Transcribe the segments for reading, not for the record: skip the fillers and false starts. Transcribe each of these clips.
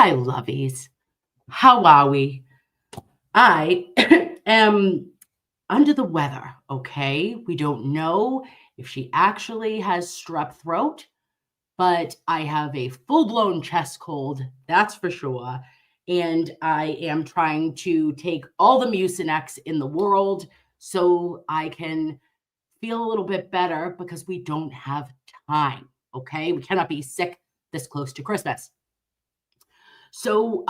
Hi, lovies. How are we? I am under the weather, okay? We don't know if she actually has strep throat, but I have a full blown chest cold, that's for sure. And I am trying to take all the Mucinex in the world so I can feel a little bit better because we don't have time, okay? We cannot be sick this close to Christmas. So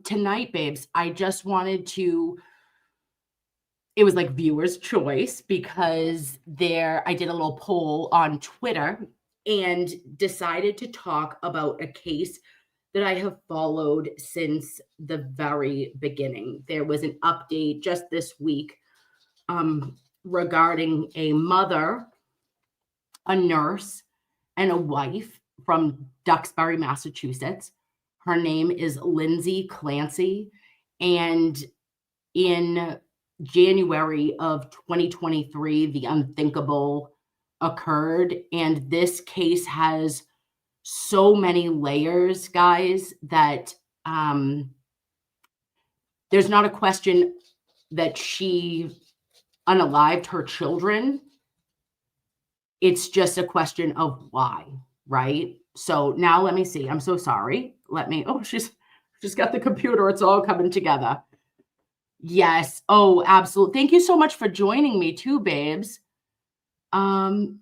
tonight, babes, I just wanted to it was like viewers' choice because I did a little poll on Twitter and decided to talk about a case that I have followed since the very beginning. There was an update just this week regarding a mother, a nurse, and a wife from Duxbury, Massachusetts. Her name is Lindsay Clancy. And in January of 2023, the unthinkable occurred. And this case has so many layers, guys, that there's not a question that she unalived her children. It's just a question of why, right? So now let me see. I'm so sorry. She's got the computer. It's all coming together. Yes. Oh, absolutely. Thank you so much for joining me too, babes. And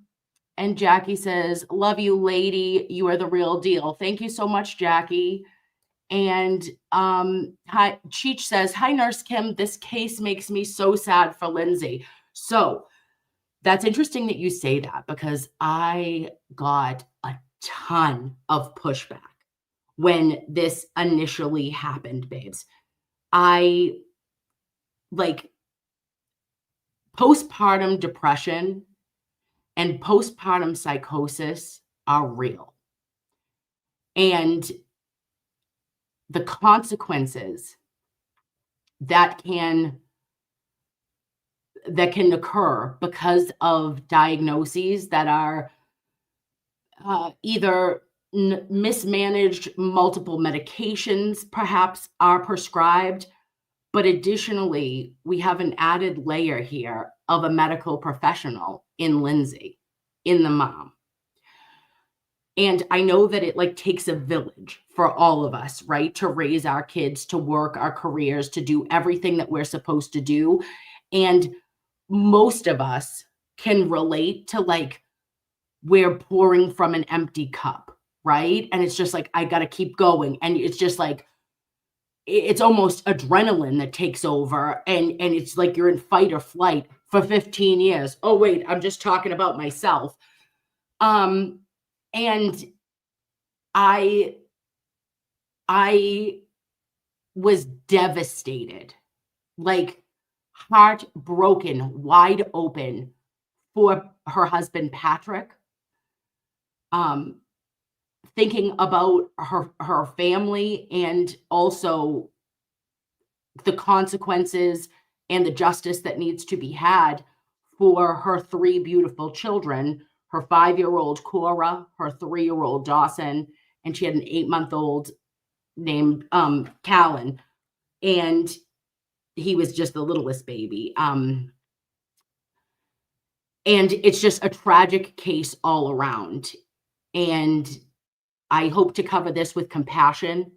Jackie says, love you, lady. You are the real deal. Thank you so much, Jackie. And hi, Cheech says, hi, Nurse Kim. This case makes me so sad for Lindsay. So that's interesting that you say that because I got a ton of pushback when this initially happened, babes. Postpartum depression and postpartum psychosis are real. And the consequences that can occur because of diagnoses that are either mismanaged, multiple medications perhaps are prescribed. But additionally, we have an added layer here of a medical professional in Lindsay, in the mom. And I know that it takes a village for all of us, right? To raise our kids, to work our careers, to do everything that we're supposed to do. And most of us can relate to we're pouring from an empty cup, right? And it's just I got to keep going. And it's just it's almost adrenaline that takes over. And it's like you're in fight or flight for 15 years. Oh, wait, I'm just talking about myself. And I was devastated, heartbroken, wide open for her husband, Patrick. Thinking about her family and also the consequences and the justice that needs to be had for her 3 beautiful children, her 5-year-old Cora, her 3-year-old Dawson, and she had an 8-month-old named Callan, and he was just the littlest baby. And it's just a tragic case all around. And I hope to cover this with compassion,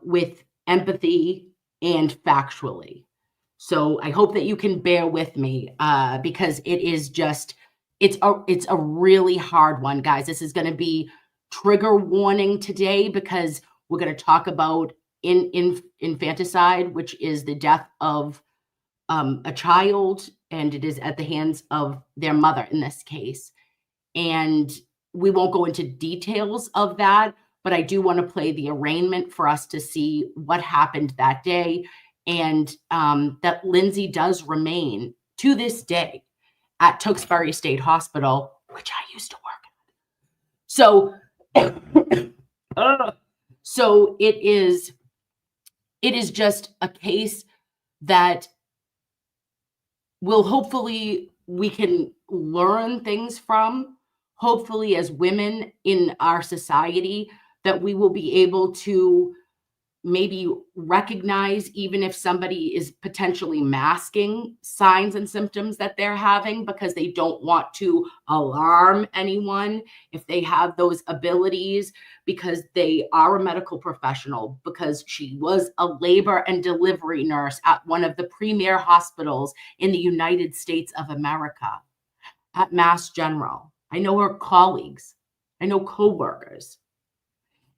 with empathy, and factually. So I hope that you can bear with me because it is just, it's a really hard one, guys. This is going to be trigger warning today because we're going to talk about infanticide, which is the death of a child, and it is at the hands of their mother in this case. And we won't go into details of that, but I do want to play the arraignment for us to see what happened that day, and that Lindsay does remain to this day at Duxbury State Hospital, which I used to work at. So it is just a case that hopefully we can learn things from. Hopefully, as women in our society, that we will be able to maybe recognize, even if somebody is potentially masking signs and symptoms that they're having because they don't want to alarm anyone, if they have those abilities, because they are a medical professional, because she was a labor and delivery nurse at one of the premier hospitals in the United States of America, at Mass General. I know her colleagues. I know coworkers.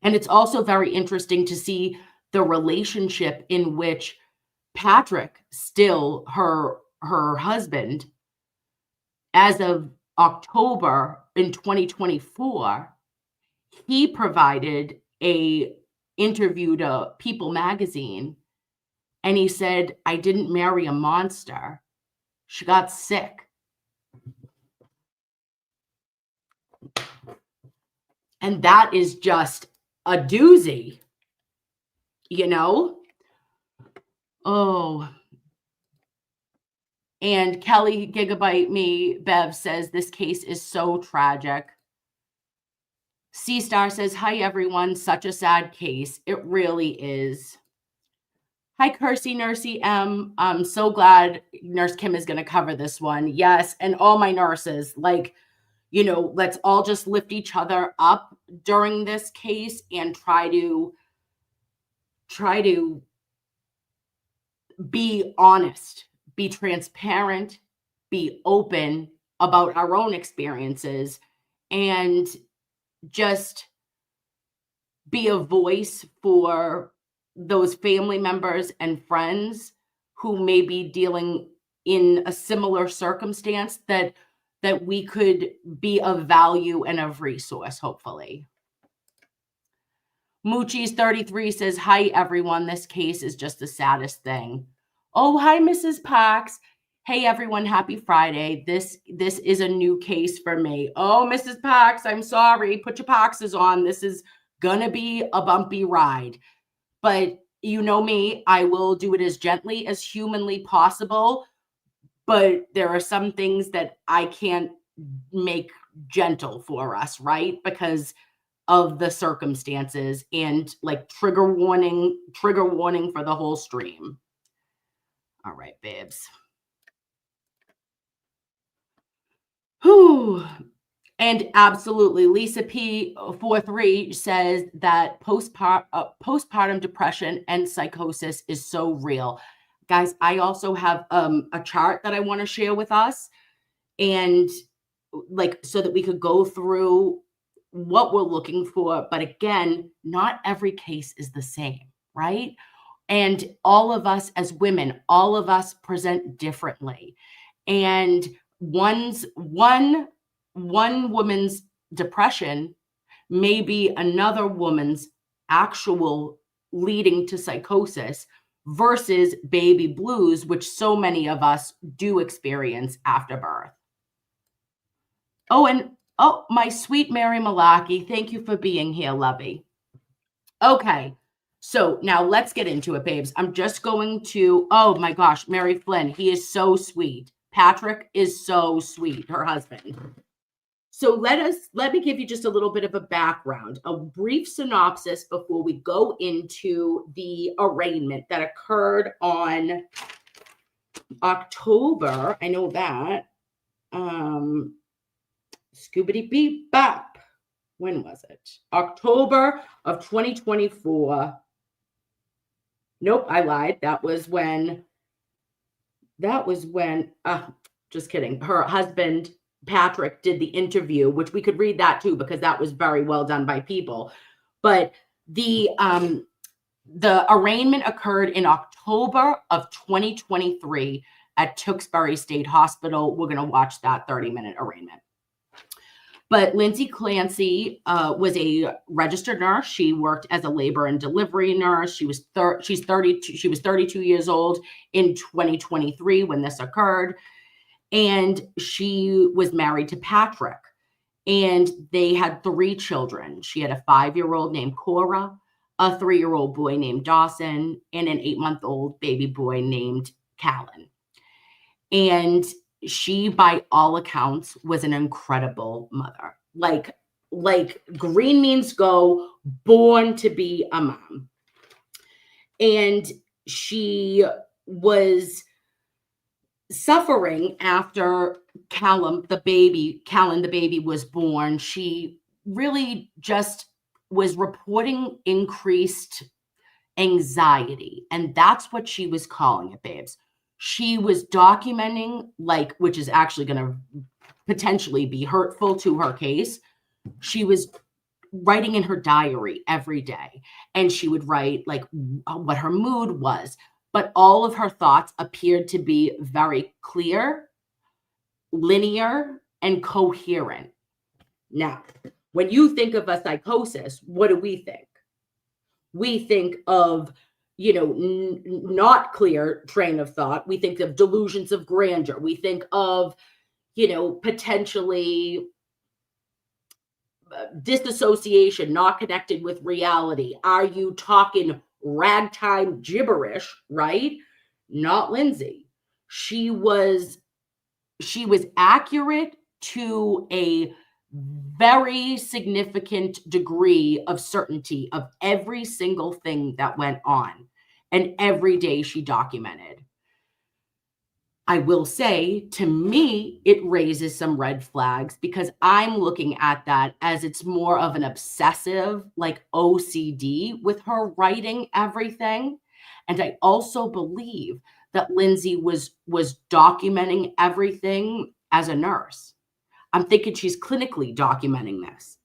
And it's also very interesting to see the relationship in which Patrick, still her husband, as of October in 2024, he provided a interview to People magazine, and he said, "I didn't marry a monster. She got sick." And that is just a doozy, you know? Oh. And Kelly Gigabyte Me Bev says this case is so tragic. C Star says, "Hi everyone, such a sad case. It really is." Hi Kersey Nursey M. I'm so glad Nurse Kim is going to cover this one. Yes, and all my nurses, like, you know, let's all just lift each other up during this case and try to be honest, be transparent, be open about our own experiences, and just be a voice for those family members and friends who may be dealing in a similar circumstance, that we could be of value and of resource, hopefully. Moochie's 33 says, "Hi, everyone. This case is just the saddest thing." Oh, hi, Mrs. Parks. Hey, everyone. Happy Friday. This is a new case for me. Oh, Mrs. Parks, I'm sorry. Put your Parkses on. This is going to be a bumpy ride. But you know me, I will do it as gently as humanly possible. But there are some things that I can't make gentle for us, right? Because of the circumstances, and like trigger warning for the whole stream. All right, babes. Whew. And absolutely, Lisa P43 says that postpartum depression and psychosis is so real. Guys, I also have a chart that I want to share with us, and like, so that we could go through what we're looking for. But again, not every case is the same, right? And all of us as women, all of us present differently. And one woman's depression may be another woman's actual leading to psychosis versus baby blues, which so many of us do experience after birth. Oh, and my sweet Mary Malaki, thank you for being here, lovey. Okay, so now let's get into it, babes. I'm just going to, oh my gosh, Mary Flynn, he is so sweet. Patrick is so sweet, her husband. So let me give you just a little bit of a background, a brief synopsis before we go into the arraignment that occurred on October. I know that. Scoobity beep bop. When was it? October of 2024. Nope, I lied. That was when, just kidding. Her husband, Patrick, did the interview, which we could read that too, because that was very well done by People. But the arraignment occurred in October of 2023 at Duxbury State Hospital. We're going to watch that 30-minute arraignment. But Lindsay Clancy was a registered nurse. She worked as a labor and delivery nurse. She was 32. She was 32 years old in 2023 when this occurred, and she was married to Patrick. And they had 3 children. She had a 5-year-old named Cora, a 3-year-old boy named Dawson, and an 8-month-old baby boy named Callan. And she, by all accounts, was an incredible mother. Like green means go, born to be a mom. And she was suffering after Callan, the baby was born. She really just was reporting increased anxiety. And that's what she was calling it, babes. She was documenting, like, which is actually going to potentially be hurtful to her case. She was writing in her diary every day, and she would write like what her mood was. But all of her thoughts appeared to be very clear, linear, and coherent. Now, when you think of a psychosis, what do we think? We think of, not clear train of thought. We think of delusions of grandeur. We think of, potentially disassociation, not connected with reality. Are you talking ragtime gibberish, right? Not Lindsay. She was accurate to a very significant degree of certainty of every single thing that went on. And every day she documented. I will say, to me, it raises some red flags because I'm looking at that as it's more of an obsessive, like OCD with her writing everything. And I also believe that Lindsay was documenting everything as a nurse. I'm thinking she's clinically documenting this,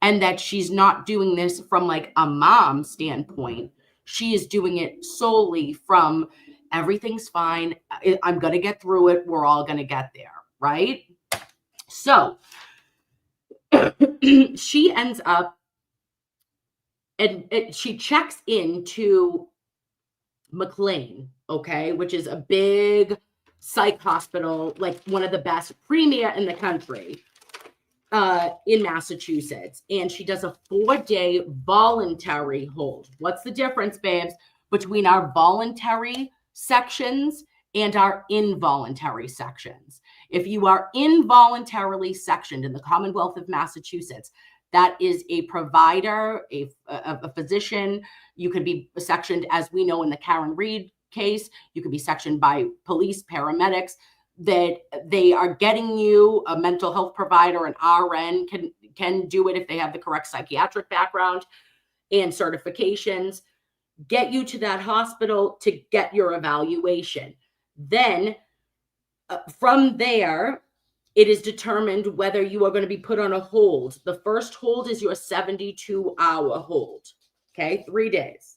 and that she's not doing this from like a mom standpoint. She is doing it solely from everything's fine. I'm going to get through it. We're all going to get there, right? So she ends up, and she checks into McLean, okay, which is a big psych hospital, like one of the best, premier in the country, in Massachusetts. And she does a 4-day voluntary hold. What's the difference, babes, between our voluntary sections and our involuntary sections? If you are involuntarily sectioned in the Commonwealth of Massachusetts, that is a provider, a physician. You could be sectioned, as we know in the Karen Reed case, you could be sectioned by police, paramedics, that they are getting you a mental health provider. An RN can do it if they have the correct psychiatric background and certifications, get you to that hospital to get your evaluation. Then from there, it is determined whether you are going to be put on a hold. The first hold is your 72-hour hold, okay, 3 days.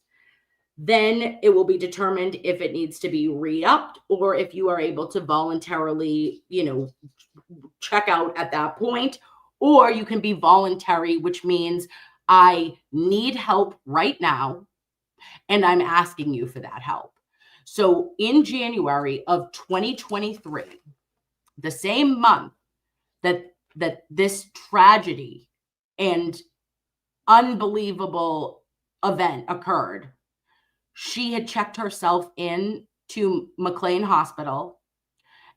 Then it will be determined if it needs to be re-upped or if you are able to voluntarily, check out at that point. Or you can be voluntary, which means I need help right now, and I'm asking you for that help. So in January of 2023, the same month that this tragedy and unbelievable event occurred, she had checked herself in to McLean Hospital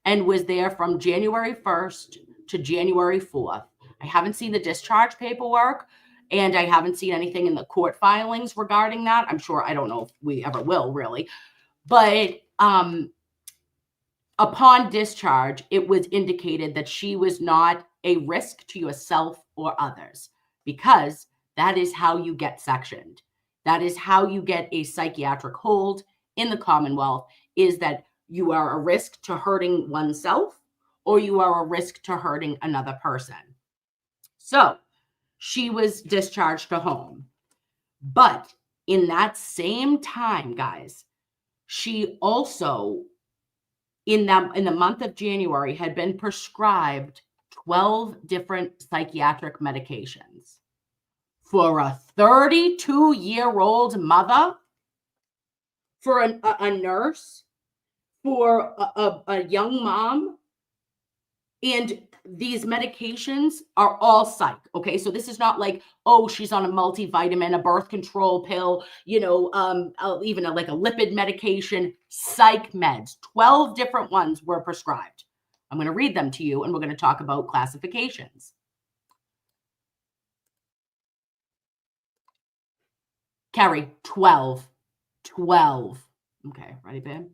and was there from January 1st to January 4th. I haven't seen the discharge paperwork, and I haven't seen anything in the court filings regarding that. I'm sure, I don't know if we ever will, really. But upon discharge, it was indicated that she was not a risk to yourself or others, because that is how you get sectioned. That is how you get a psychiatric hold in the Commonwealth, is that you are a risk to hurting oneself or you are a risk to hurting another person. So she was discharged to home. But in that same time, guys, she also, in the month of January, had been prescribed 12 different psychiatric medications. For a 32-year-old mother, for a nurse, for a young mom, and these medications are all psych, okay? So this is not like, oh, she's on a multivitamin, a birth control pill, even like a lipid medication. Psych meds, 12 different ones were prescribed. I'm going to read them to you, and we're going to talk about classifications. Carrie, 12 12. Okay, ready, babe?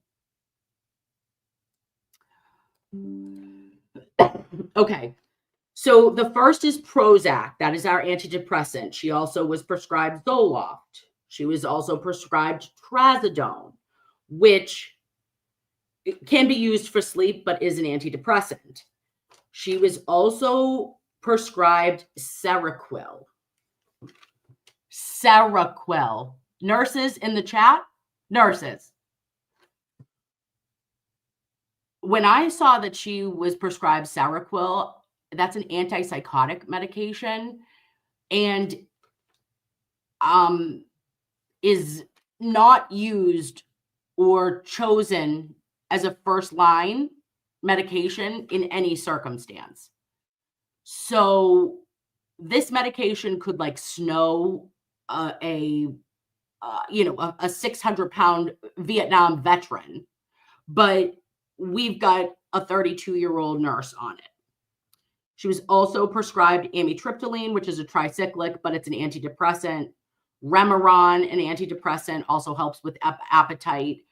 Okay. So the first is Prozac. That is our antidepressant. She also was prescribed Zoloft. She was also prescribed Trazodone, which can be used for sleep, but is an antidepressant. She was also prescribed Seroquel. Seroquel. Nurses in the chat? Nurses. When I saw that she was prescribed Seroquel, that's an antipsychotic medication, and is not used or chosen as a first line medication in any circumstance. So this medication could like snow a 600-pound Vietnam veteran, but we've got a 32-year-old nurse on it. She was also prescribed amitriptyline, which is a tricyclic, but it's an antidepressant. Remeron, an antidepressant, also helps with appetite.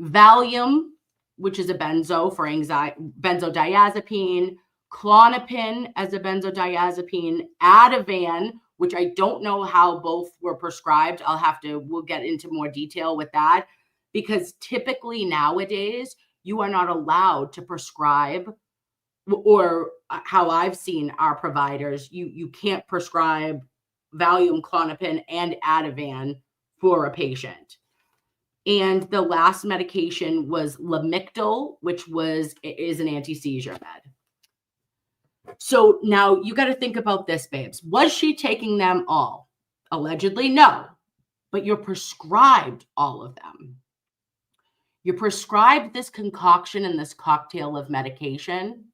Valium, which is a benzo for anxiety, benzodiazepine. Klonopin as a benzodiazepine. Ativan, which I don't know how both were prescribed. We'll get into more detail with that, because typically nowadays you are not allowed to prescribe, or how I've seen our providers, you can't prescribe Valium, Klonopin, and Ativan for a patient. And the last medication was Lamictal, which is an anti-seizure med. So now you got to think about this, babes. Was she taking them all? Allegedly, no. But you're prescribed all of them. You're prescribed this concoction and this cocktail of medication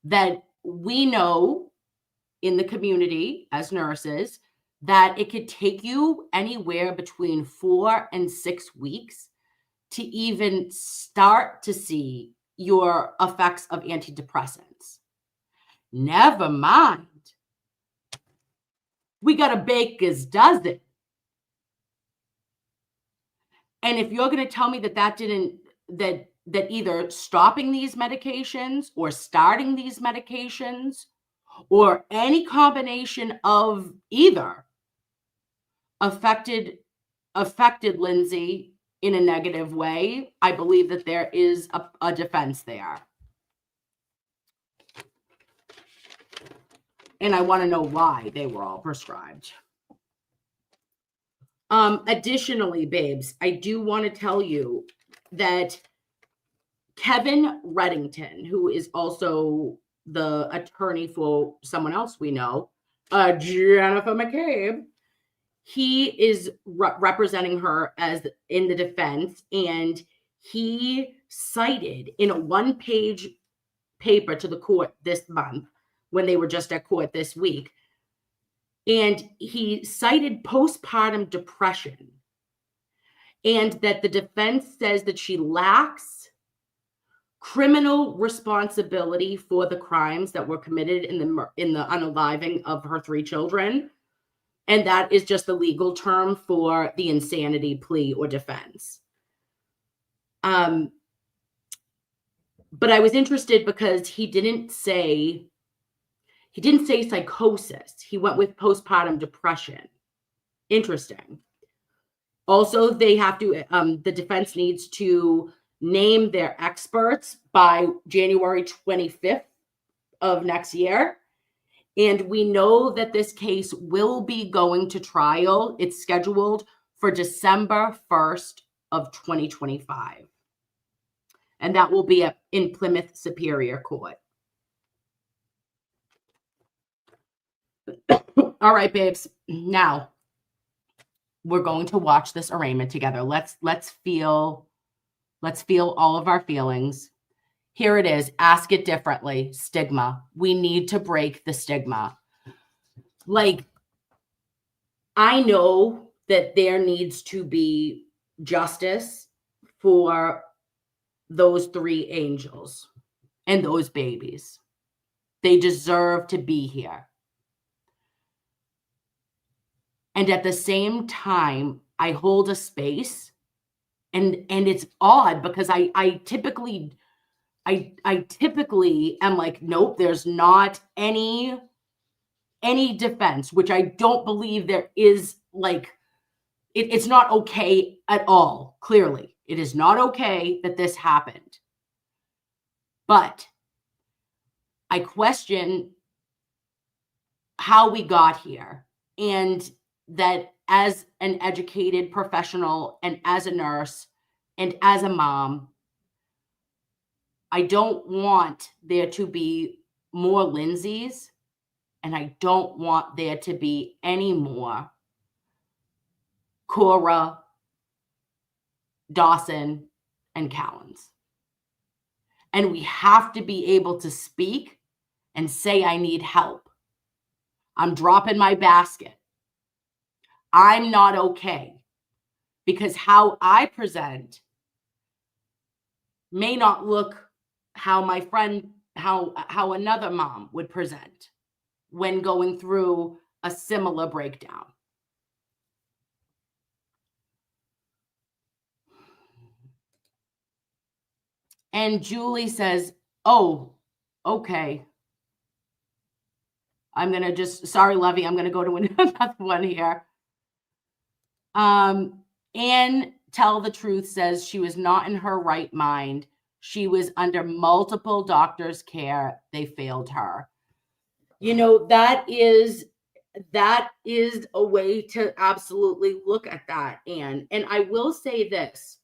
that we know in the community as nurses that it could take you anywhere between 4 and 6 weeks to even start to see your effects of antidepressants. Never mind, we got a baker's dozen. And if you're going to tell me that either stopping these medications or starting these medications or any combination of either affected Lindsay in a negative way, I believe that there is a defense there. And I want to know why they were all prescribed. Additionally, babes, I do want to tell you that Kevin Reddington, who is also the attorney for someone else we know, Jennifer McCabe, he is representing her as in the defense, and he cited in a one-page paper to the court this month when they were just at court this week, and he cited postpartum depression, and that the defense says that she lacks criminal responsibility for the crimes that were committed in the unaliving of her 3 children. And that is just the legal term for the insanity plea or defense. But I was interested because he didn't say psychosis. He went with postpartum depression. Interesting. Also, they have to, the defense needs to name their experts by January 25th of next year. And we know that this case will be going to trial. It's scheduled for December 1st of 2025. And that will be in Plymouth Superior Court. All right, babes. Now we're going to watch this arraignment together. Let's feel all of our feelings. Here it is. Ask it differently. Stigma. We need to break the stigma. Like, I know that there needs to be justice for those 3 angels and those babies. They deserve to be here. And at the same time, I hold a space, and it's odd because I typically am like, nope, there's not any defense, which I don't believe there is. Like, it's not okay at all. Clearly, it is not okay that this happened. But I question how we got here, and that as an educated professional and as a nurse and as a mom, I don't want there to be more Lindsays, and I don't want there to be any more Cora, Dawson, and Callens. And we have to be able to speak and say, I need help. I'm dropping my basket. I'm not okay. Because how I present may not look how my friend, how another mom would present when going through a similar breakdown. And Julie says, oh, okay. I'm going to just, sorry, Lovey, I'm going to go to another one here. Anne Tell the Truth says she was not in her right mind. She was under multiple doctors' care. They failed her. You know, that is a way to absolutely look at that, Anne. And I will say this.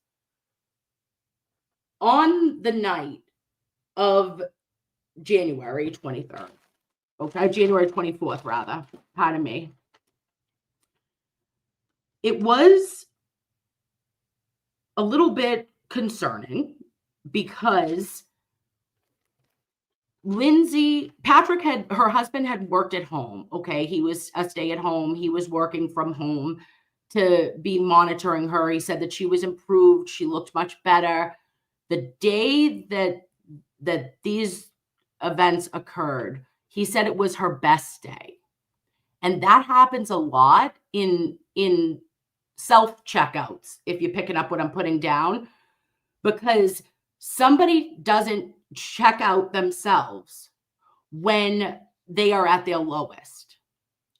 On the night of January 23rd, okay, January 24th, rather, pardon me, it was a little bit concerning because her husband had worked at home. Okay. He was a stay-at-home. He was working from home to be monitoring her. He said that she was improved. She looked much better. The day that these events occurred, he said it was her best day. And that happens a lot in self-checkouts, if you're picking up what I'm putting down, because somebody doesn't check out themselves when they are at their lowest.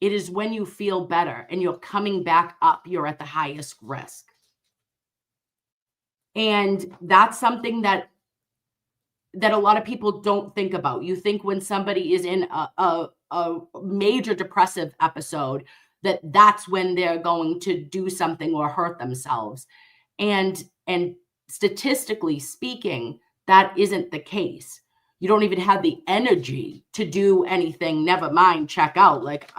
It is when you feel better and you're coming back up, you're at the highest risk. And that's something that a lot of people don't think about. You think when somebody is in a major depressive episode, that's when they're going to do something or hurt themselves. And statistically speaking, that isn't the case. You don't even have the energy to do anything, never mind check out. Like,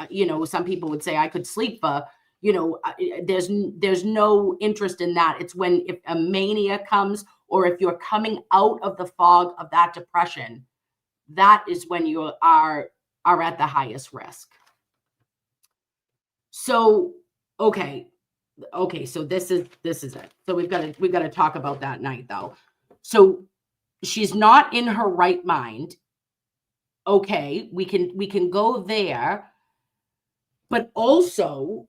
some people would say I could sleep for, there's no interest in that. It's if a mania comes, or if you're coming out of the fog of that depression, that is when you are at the highest risk. So, okay. So this is it. So we've got to talk about that night though. So she's not in her right mind. Okay. We can go there, but also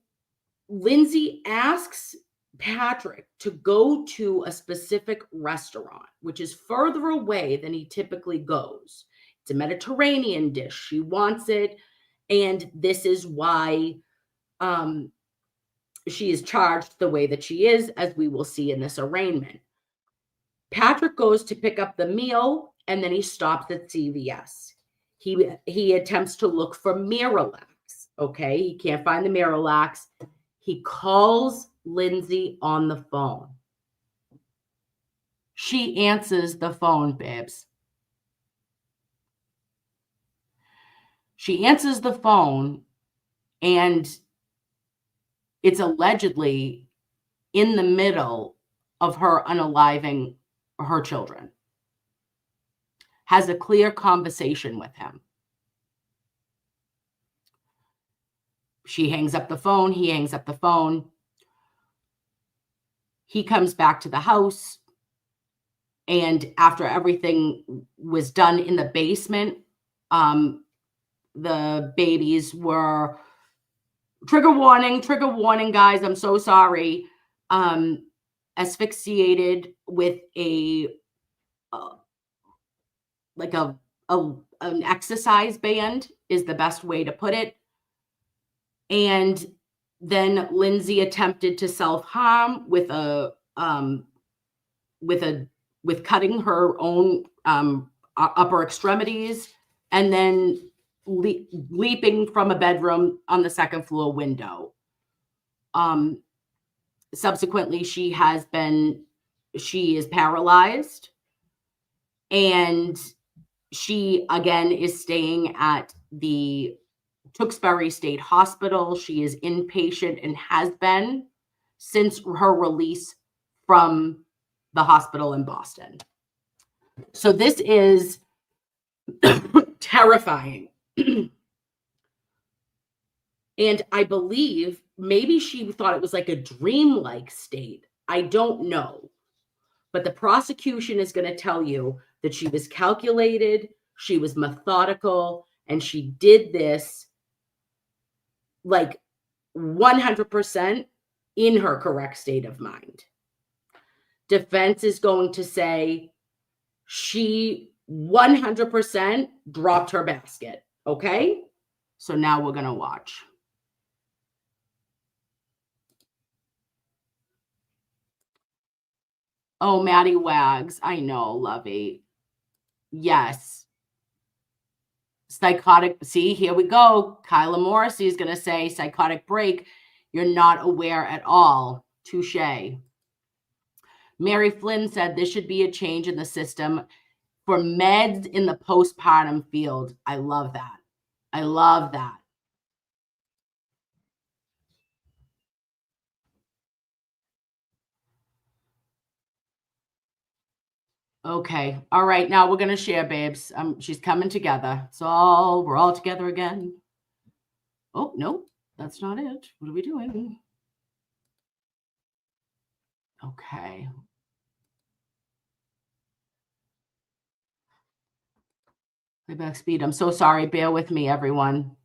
Lindsay asks Patrick to go to a specific restaurant, which is further away than he typically goes. It's a Mediterranean dish. She wants it. And this is why she is charged the way that she is, as we will see in this arraignment. Patrick goes to pick up the meal, and then he stops at CVS. He attempts to look for Miralax. Okay, he can't find the Miralax. He calls Lindsay on the phone. She answers the phone, babes. She answers the phone, and it's allegedly in the middle of her unaliving her children. Has a clear conversation with him. She hangs up the phone. He hangs up the phone. He comes back to the house. And after everything was done in the basement, the babies were, trigger warning, guys, I'm so sorry. asphyxiated with a like an exercise band is the best way to put it. And then Lindsay attempted to self-harm with cutting her own upper extremities, and then leaping from a bedroom on the second floor window. Subsequently, she is paralyzed, and she again is staying at the Duxbury State Hospital. She is inpatient and has been since her release from the hospital in Boston. So this is terrifying. And I believe maybe she thought it was like a dreamlike state. I don't know. But the prosecution is going to tell you that she was calculated, she was methodical, and she did this like 100% in her correct state of mind. Defense is going to say she 100% dropped her basket. Okay? So now we're going to watch. Oh, Maddie Wags. I know, Lovey. Yes. Psychotic. See, here we go. Kyla Morrissey is going to say psychotic break. You're not aware at all. Touche. Mary Flynn said this should be a change in the system for meds in the postpartum field. I love that. I love that. Okay. All right. Now we're going to share, babes. She's coming together. We're all together again. Oh, no, that's not it. What are we doing? Okay. Playback speed. I'm so sorry. Bear with me, everyone.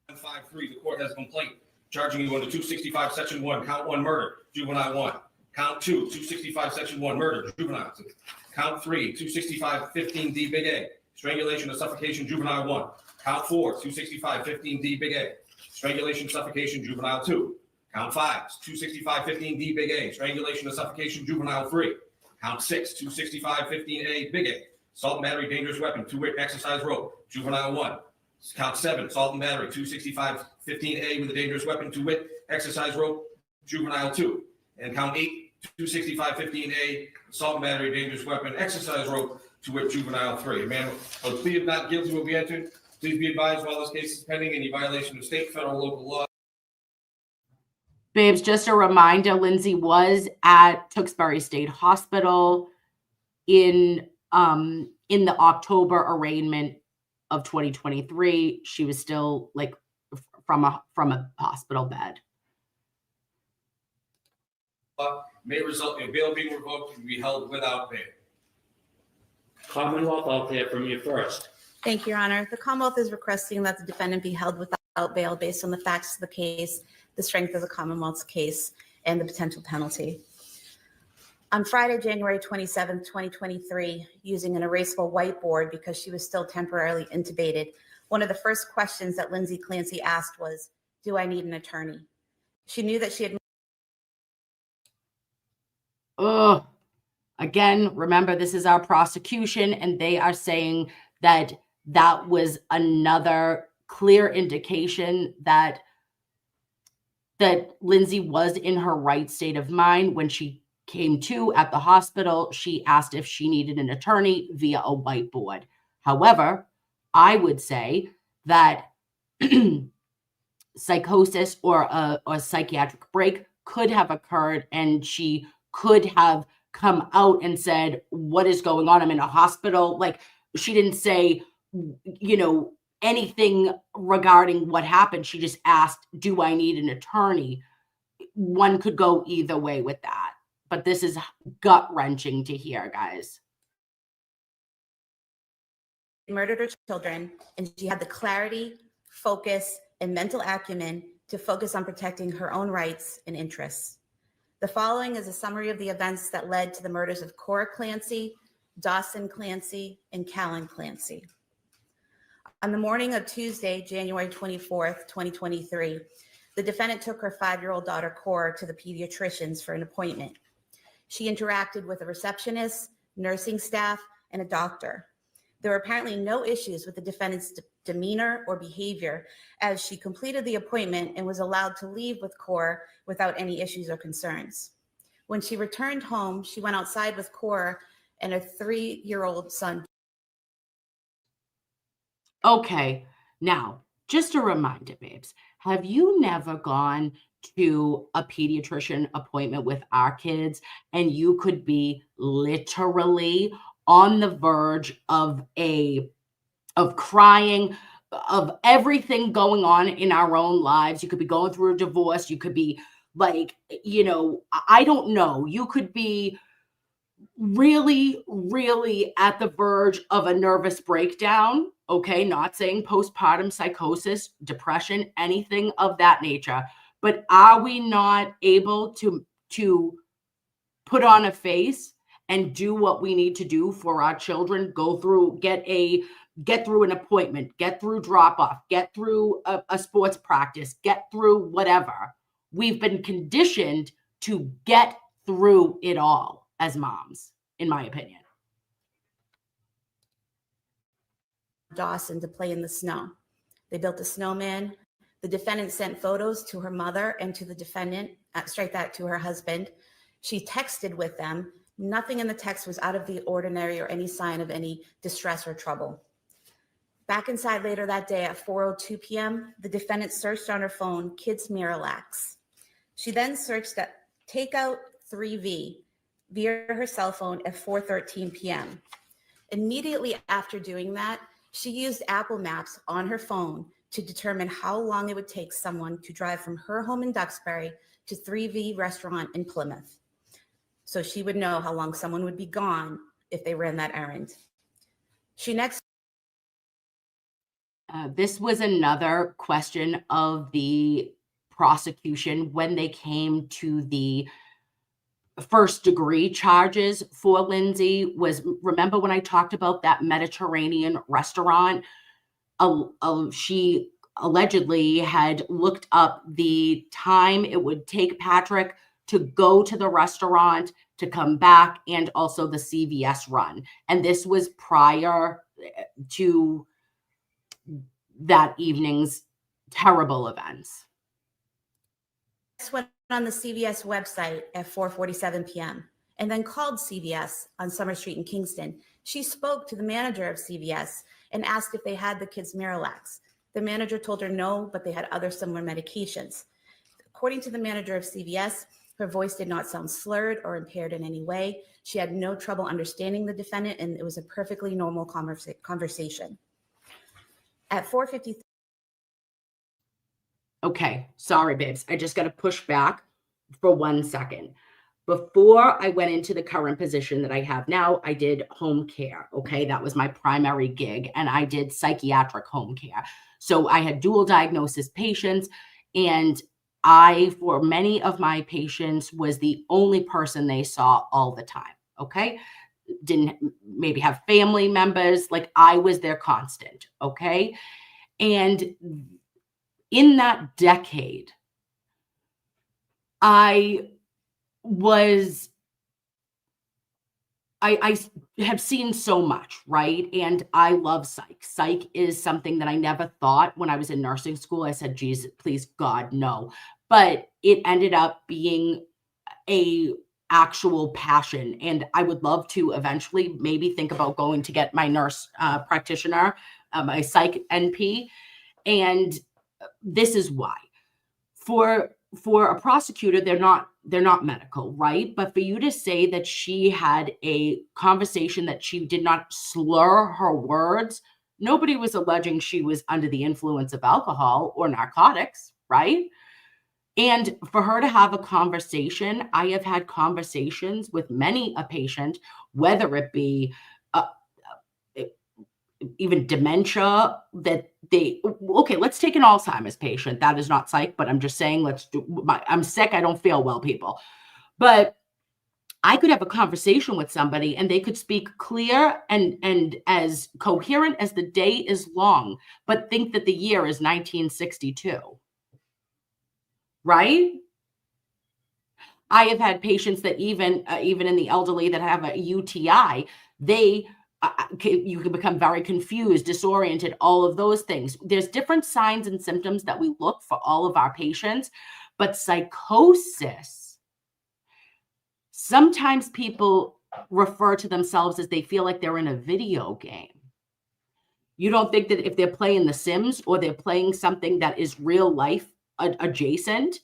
153, the court has a complaint charging you under 265 section 1, count 1 murder, juvenile 1. Count 2, 265 section 1 murder, juvenile 2. Count 3, 265 15D big A, strangulation or suffocation, juvenile 1. Count 4, 265 15D big A, strangulation, suffocation, juvenile 2. Count 5, 265 15D big A, strangulation or suffocation, juvenile 3. Count 6, 265 15A big A, assault and battery, dangerous weapon, 2-way exercise rope, juvenile 1. Count 7, assault and battery, 265 15A with a dangerous weapon, 2-wit exercise rope, juvenile 2. And count 8, 265 15A, assault and battery, dangerous weapon, exercise rope, 2-wit juvenile 3. Man, a plea of not guilty will be entered. Please be advised while this case is pending any violation of state, federal, local law. Babes, just a reminder, Lindsay was at Duxbury State Hospital in the October arraignment of 2023. She was still like from a hospital bed. May result in bail being revoked and be held without bail. Commonwealth, I'll hear from you first. Thank you, Your Honor. The Commonwealth is requesting that the defendant be held without bail based on the facts of the case, the strength of the Commonwealth's case, and the potential penalty. On Friday, January 27, 2023, using an erasable whiteboard because she was still temporarily intubated, one of the first questions that Lindsay Clancy asked was, "Do I need an attorney?" She knew that she had. Oh, again, remember, this is our prosecution, and they are saying that that was another clear indication that Lindsay was in her right state of mind when she came to at the hospital. She asked if she needed an attorney via a whiteboard. However, I would say that psychosis or a psychiatric break could have occurred, and she could have come out and said, "What is going on? I'm in a hospital." Like, she didn't say, anything regarding what happened. She just asked, "Do I need an attorney?" One could go either way with that, but this is gut-wrenching to hear, guys. Murdered her children, and she had the clarity, focus, and mental acumen to focus on protecting her own rights and interests. The following is a summary of the events that led to the murders of Cora Clancy, Dawson Clancy, and Callan Clancy. On the morning of Tuesday, January 24th, 2023, the defendant took her 5-year-old daughter, Cora, to the pediatrician's for an appointment. She interacted with a receptionist, nursing staff, and a doctor. There were apparently no issues with the defendant's demeanor or behavior as she completed the appointment and was allowed to leave with Cora without any issues or concerns. When she returned home, she went outside with Cora and her 3-year-old son. Okay, now, just a reminder, babes, have you never gone to a pediatrician appointment with our kids and you could be literally on the verge of crying, of everything going on in our own lives? You could be going through a divorce. You could be like, I don't know. You could be really, really at the verge of a nervous breakdown. Okay, not saying postpartum psychosis, depression, anything of that nature. But are we not able to put on a face and do what we need to do for our children? Go through, get through an appointment, get through drop off, get through a sports practice, get through whatever. We've been conditioned to get through it all as moms, in my opinion. Dawson to play in the snow. They built a snowman. The defendant sent photos to her mother and to the defendant, straight back to her husband. She texted with them. Nothing in the text was out of the ordinary or any sign of any distress or trouble. Back inside later that day at 4:02 p.m., the defendant searched on her phone Kids Miralax. She then searched at Takeout 3V via her cell phone at 4:13 p.m. Immediately after doing that, she used Apple Maps on her phone to determine how long it would take someone to drive from her home in Duxbury to 3V restaurant in Plymouth. So she would know how long someone would be gone if they ran that errand. She next. This was another question of the prosecution when they came to the first degree charges for Lindsay. Remember when I talked about that Mediterranean restaurant? She allegedly had looked up the time it would take Patrick to go to the restaurant, to come back, and also the CVS run. And this was prior to that evening's terrible events. Went on the CVS website at 4:47 p.m. and then called CVS on Summer Street in Kingston. She spoke to the manager of CVS and asked if they had the Kids Miralax. The manager told her no, but they had other similar medications. According to the manager of CVS, her voice did not sound slurred or impaired in any way. She had no trouble understanding the defendant, and it was a perfectly normal conversation. At 4:53. Okay, sorry, babes. I just got to push back for 1 second. Before I went into the current position that I have now, I did home care. Okay, that was my primary gig, and I did psychiatric home care. So I had dual diagnosis patients, and I, for many of my patients, was the only person they saw all the time. Okay, didn't maybe have family members, like I was their constant. Okay, and in that decade, I have seen so much, right? And I love psych. Psych is something that I never thought when I was in nursing school. I said, Jesus, please, God, no. But it ended up being a actual passion. And I would love to eventually maybe think about going to get my nurse practitioner, my psych NP. And this is why. For a prosecutor, they're not medical, right? But for you to say that she had a conversation that she did not slur her words, nobody was alleging she was under the influence of alcohol or narcotics, right? And for her to have a conversation, I have had conversations with many a patient, whether it be even dementia, that okay, let's take an Alzheimer's patient. That is not psych, but I'm just saying, I'm sick. I don't feel well, people. But I could have a conversation with somebody and they could speak clear and as coherent as the day is long, but think that the year is 1962. Right? I have had patients that even in the elderly that have a UTI, you can become very confused, disoriented, all of those things. There's different signs and symptoms that we look for all of our patients, but psychosis, sometimes people refer to themselves as they feel like they're in a video game. You don't think that if they're playing The Sims or they're playing something that is real life adjacent,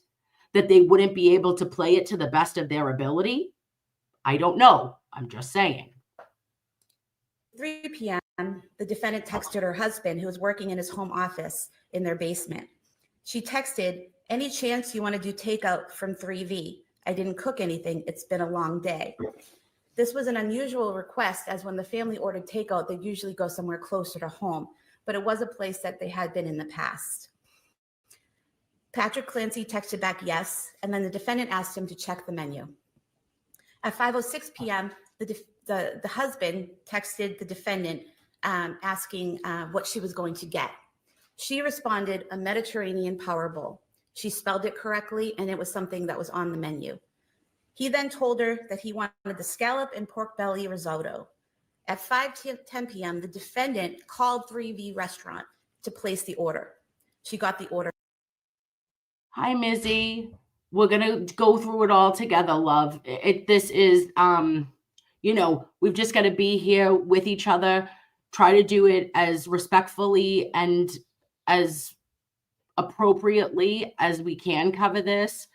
that they wouldn't be able to play it to the best of their ability? I don't know. I'm just saying. 3 p.m., the defendant texted her husband, who was working in his home office in their basement. She texted, "Any chance you want to do takeout from 3V? I didn't cook anything. It's been a long day." This was an unusual request, as when the family ordered takeout, they'd usually go somewhere closer to home, but it was a place that they had been in the past. Patrick Clancy texted back yes, and then the defendant asked him to check the menu. At 5:06 p.m., the husband texted the defendant asking what she was going to get. She responded, "A Mediterranean power bowl." She spelled it correctly, and it was something that was on the menu. He then told her that he wanted the scallop and pork belly risotto. At 5:10 p.m., the defendant called 3V Restaurant to place the order. She got the order. Hi, Mizzy. We're going to go through it all together, love. This is, we've just got to be here with each other, try to do it as respectfully and as appropriately as we can cover this,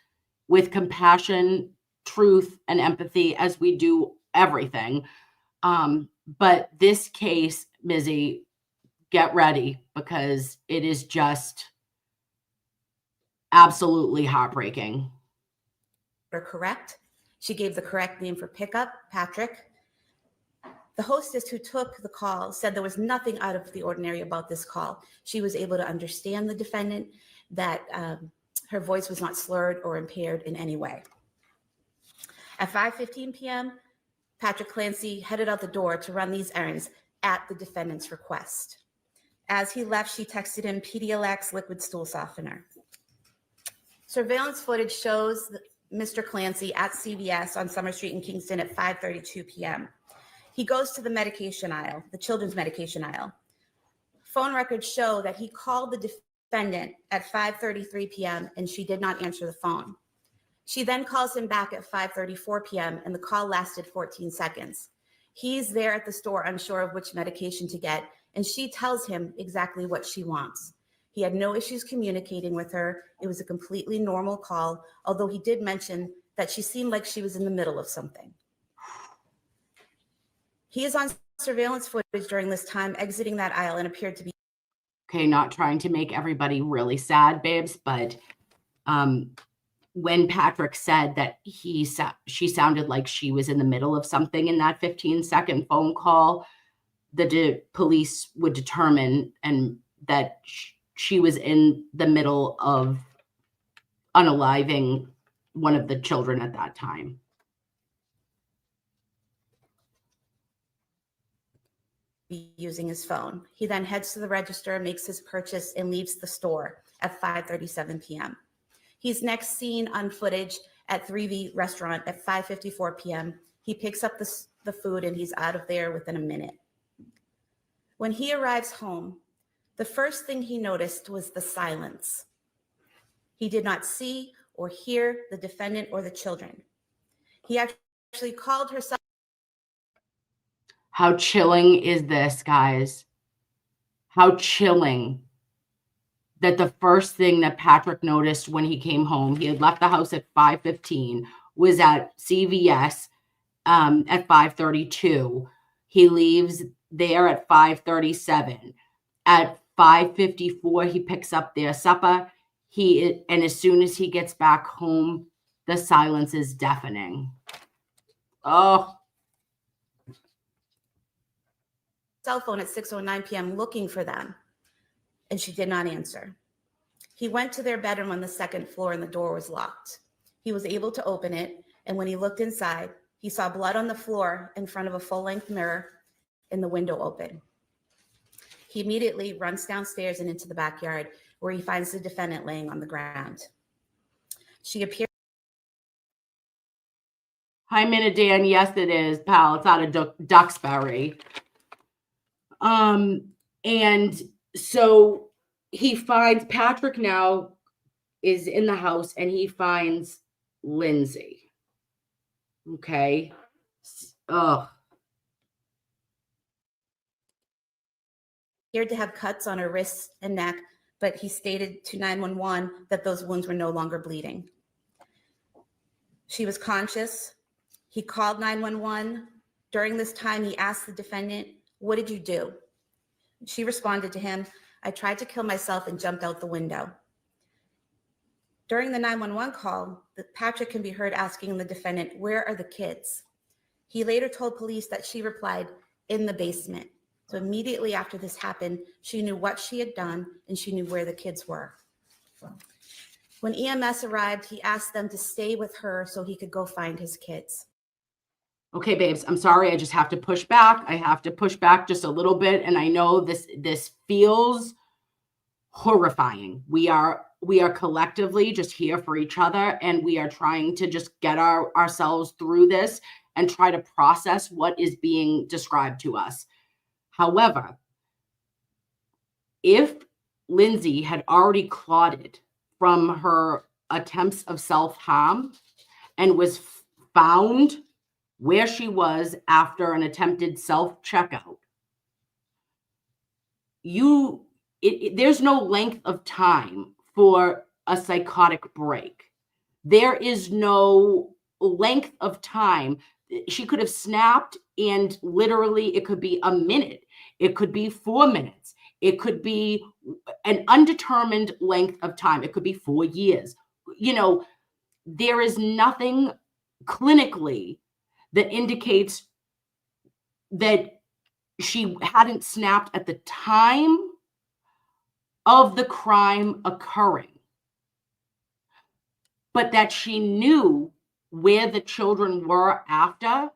with compassion, truth, and empathy, as we do everything. But this case, Mizzy, get ready, because it is just absolutely heartbreaking. Correct. She gave the correct name for pickup, Patrick. The hostess who took the call said there was nothing out of the ordinary about this call. She was able to understand the defendant, that her voice was not slurred or impaired in any way. At 5:15 p.m., Patrick Clancy headed out the door to run these errands at the defendant's request. As he left, she texted him Pedialyte liquid stool softener. Surveillance footage shows Mr. Clancy at CVS on Summer Street in Kingston at 5:32 p.m. He goes to the medication aisle, the children's medication aisle. Phone records show that he called the defendant at 5:33 p.m. and she did not answer the phone. She then calls him back at 5:34 p.m. and the call lasted 14 seconds. He's there at the store, unsure of which medication to get, and she tells him exactly what she wants. He had no issues communicating with her. It was a completely normal call, although he did mention that she seemed like she was in the middle of something. He is on surveillance footage during this time, exiting that aisle, and appeared to be... Okay, not trying to make everybody really sad, babes, but when Patrick said that she sounded like she was in the middle of something in that 15-second phone call, the police would determine that she was in the middle of unaliving one of the children at that time. Using his phone. He then heads to the register, makes his purchase, and leaves the store at 5:37 p.m. He's next seen on footage at 3V Restaurant at 5:54 p.m. He picks up the food and he's out of there within a minute. When he arrives home, the first thing he noticed was the silence. He did not see or hear the defendant or the children. He actually called her son. How chilling is this, guys? How chilling that the first thing that Patrick noticed when he came home, he had left the house at 5:15, was at CVS at 5:32. He leaves there at 5:37. At 5:54, he picks up their supper. And as soon as he gets back home, the silence is deafening. Oh. cell phone at 6:09 p.m. looking for them, and she did not answer. He went to their bedroom on the second floor and the door was locked. He was able to open it, and when he looked inside, he saw blood on the floor in front of a full-length mirror and the window open. He immediately runs downstairs and into the backyard, where he finds the defendant laying on the ground. She appeared. Hi, Minadan. Yes, it is, pal. It's out of Duxbury. And so he finds Patrick now is in the house, and he finds Lindsay. Okay. Ugh. Appeared to have cuts on her wrists and neck, but he stated to 911 that those wounds were no longer bleeding. She was conscious. He called 911. During this time, he asked the defendant, "What did you do?" She responded to him, "I tried to kill myself and jumped out the window." During the 911 call, Patrick can be heard asking the defendant, "Where are the kids?" He later told police that she replied, "In the basement." So immediately after this happened, she knew what she had done and she knew where the kids were. When EMS arrived, he asked them to stay with her so he could go find his kids. Okay, babes, I'm sorry. I just have to push back. I have to push back just a little bit. And I know this feels horrifying. We are collectively just here for each other, and we are trying to just get ourselves through this and try to process what is being described to us. However, if Lindsay had already clotted from her attempts of self-harm and was found where she was after an attempted self-checkout, there's no length of time for a psychotic break. There is no length of time. She could have snapped, and literally it could be a minute. It could be 4 minutes. It could be an undetermined length of time. It could be 4 years. There is nothing clinically that indicates that she hadn't snapped at the time of the crime occurring, but that she knew where the children were after.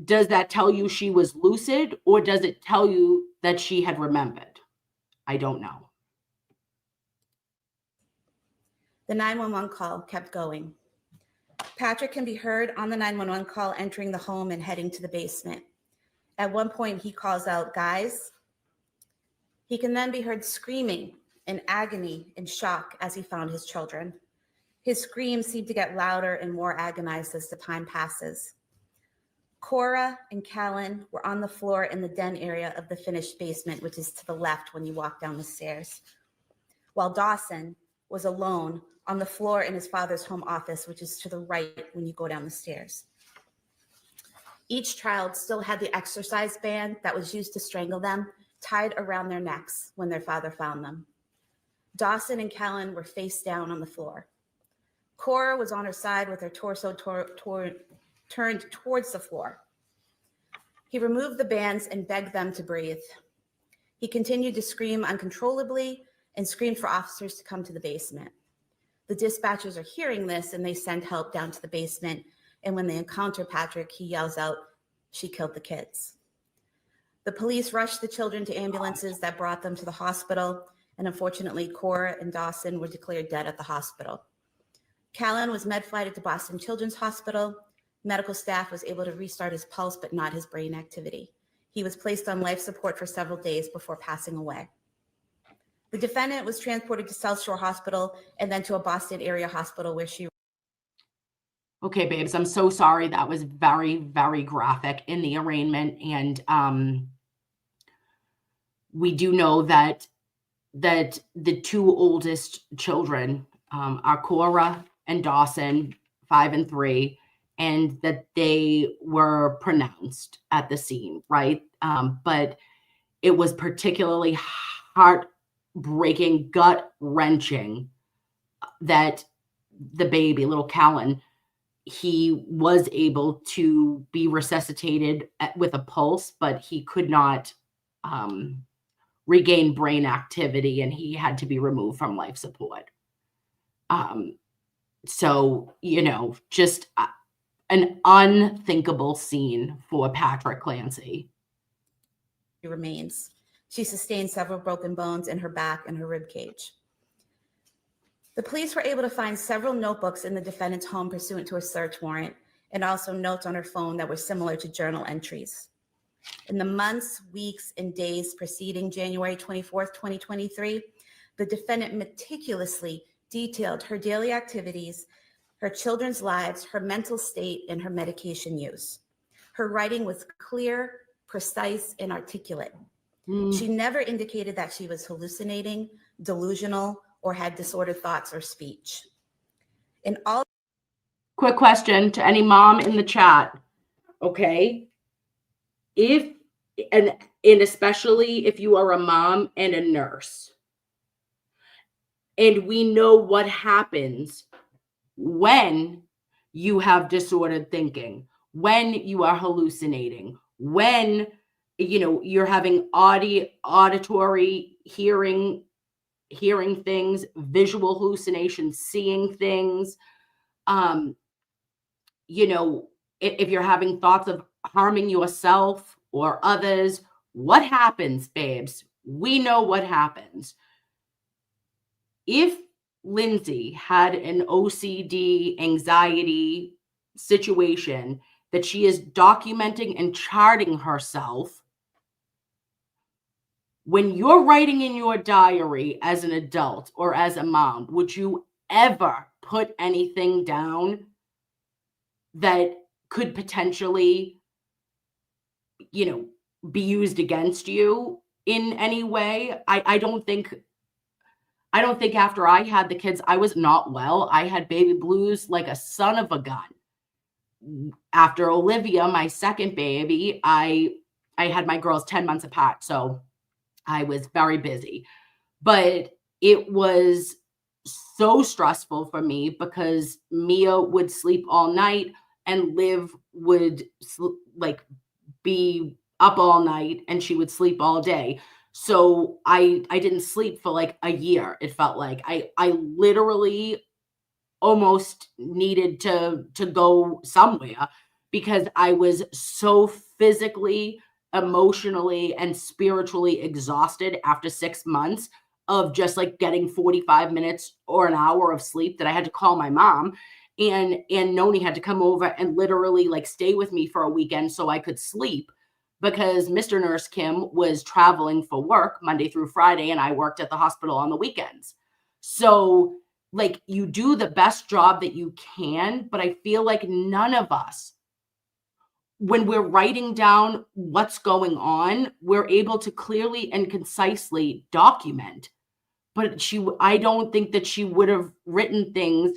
Does that tell you she was lucid, or does it tell you that she had remembered? I don't know. The 911 call kept going. Patrick can be heard on the 911 call entering the home and heading to the basement. At one point, he calls out, "Guys." He can then be heard screaming in agony and shock as he found his children. His screams seem to get louder and more agonized as the time passes. Cora and Callan were on the floor in the den area of the finished basement, which is to the left when you walk down the stairs, while Dawson was alone on the floor in his father's home office, which is to the right when you go down the stairs. Each child still had the exercise band that was used to strangle them tied around their necks when their father found them. Dawson and Callan were face down on the floor. Cora was on her side with her torso turned towards the floor. He removed the bands and begged them to breathe. He continued to scream uncontrollably and screamed for officers to come to the basement. The dispatchers are hearing this, and they send help down to the basement. And when they encounter Patrick, he yells out, "She killed the kids." The police rushed the children to ambulances that brought them to the hospital. And unfortunately, Cora and Dawson were declared dead at the hospital. Callan was med-flighted to Boston Children's Hospital. Medical staff was able to restart his pulse, but not his brain activity. He was placed on life support for several days before passing away. The defendant was transported to South Shore Hospital and then to a Boston area hospital where she... Okay, babes, I'm so sorry. That was very, very graphic in the arraignment. And we do know that the two oldest children are Cora and Dawson, 5 and 3, and that they were pronounced at the scene, right? But it was particularly heartbreaking, gut-wrenching that the baby, little Callan, he was able to be resuscitated with a pulse, but he could not regain brain activity, and he had to be removed from life support. So, just an unthinkable scene for Patrick Clancy. She remains. She sustained several broken bones in her back and her rib cage. The police were able to find several notebooks in the defendant's home pursuant to a search warrant, and also notes on her phone that were similar to journal entries. In the months, weeks, and days preceding January 24th, 2023, the defendant meticulously detailed her daily activities, her children's lives, her mental state, and her medication use. Her writing was clear, precise, and articulate. She never indicated that she was hallucinating, delusional, or had disordered thoughts or speech. Quick question to any mom in the chat, okay? And especially if you are a mom and a nurse, and we know what happens when you have disordered thinking, when you are hallucinating, when you're having auditory hearing things, visual hallucinations, seeing things, if you're having thoughts of harming yourself or others, what happens, babes? We know what happens. If Lindsay had an OCD anxiety situation that she is documenting and charting herself, when you're writing in your diary as an adult or as a mom, would you ever put anything down that could potentially, be used against you in any way? I don't think after I had the kids, I was not well. I had baby blues like a son of a gun. After Olivia, my second baby, I had my girls 10 months apart, so I was very busy. But it was so stressful for me because Mia would sleep all night and Liv would be up all night and she would sleep all day. So I didn't sleep for like a year. It felt like I literally almost needed to go somewhere because I was so physically, emotionally, and spiritually exhausted after 6 months of just like getting 45 minutes or an hour of sleep that I had to call my mom, and Noni had to come over and literally like stay with me for a weekend so I could sleep because Mr. Nurse Kim was traveling for work Monday through Friday and I worked at the hospital on the weekends. So like you do the best job that you can, but I feel like none of us, when we're writing down what's going on, we're able to clearly and concisely document. But I don't think that she would have written things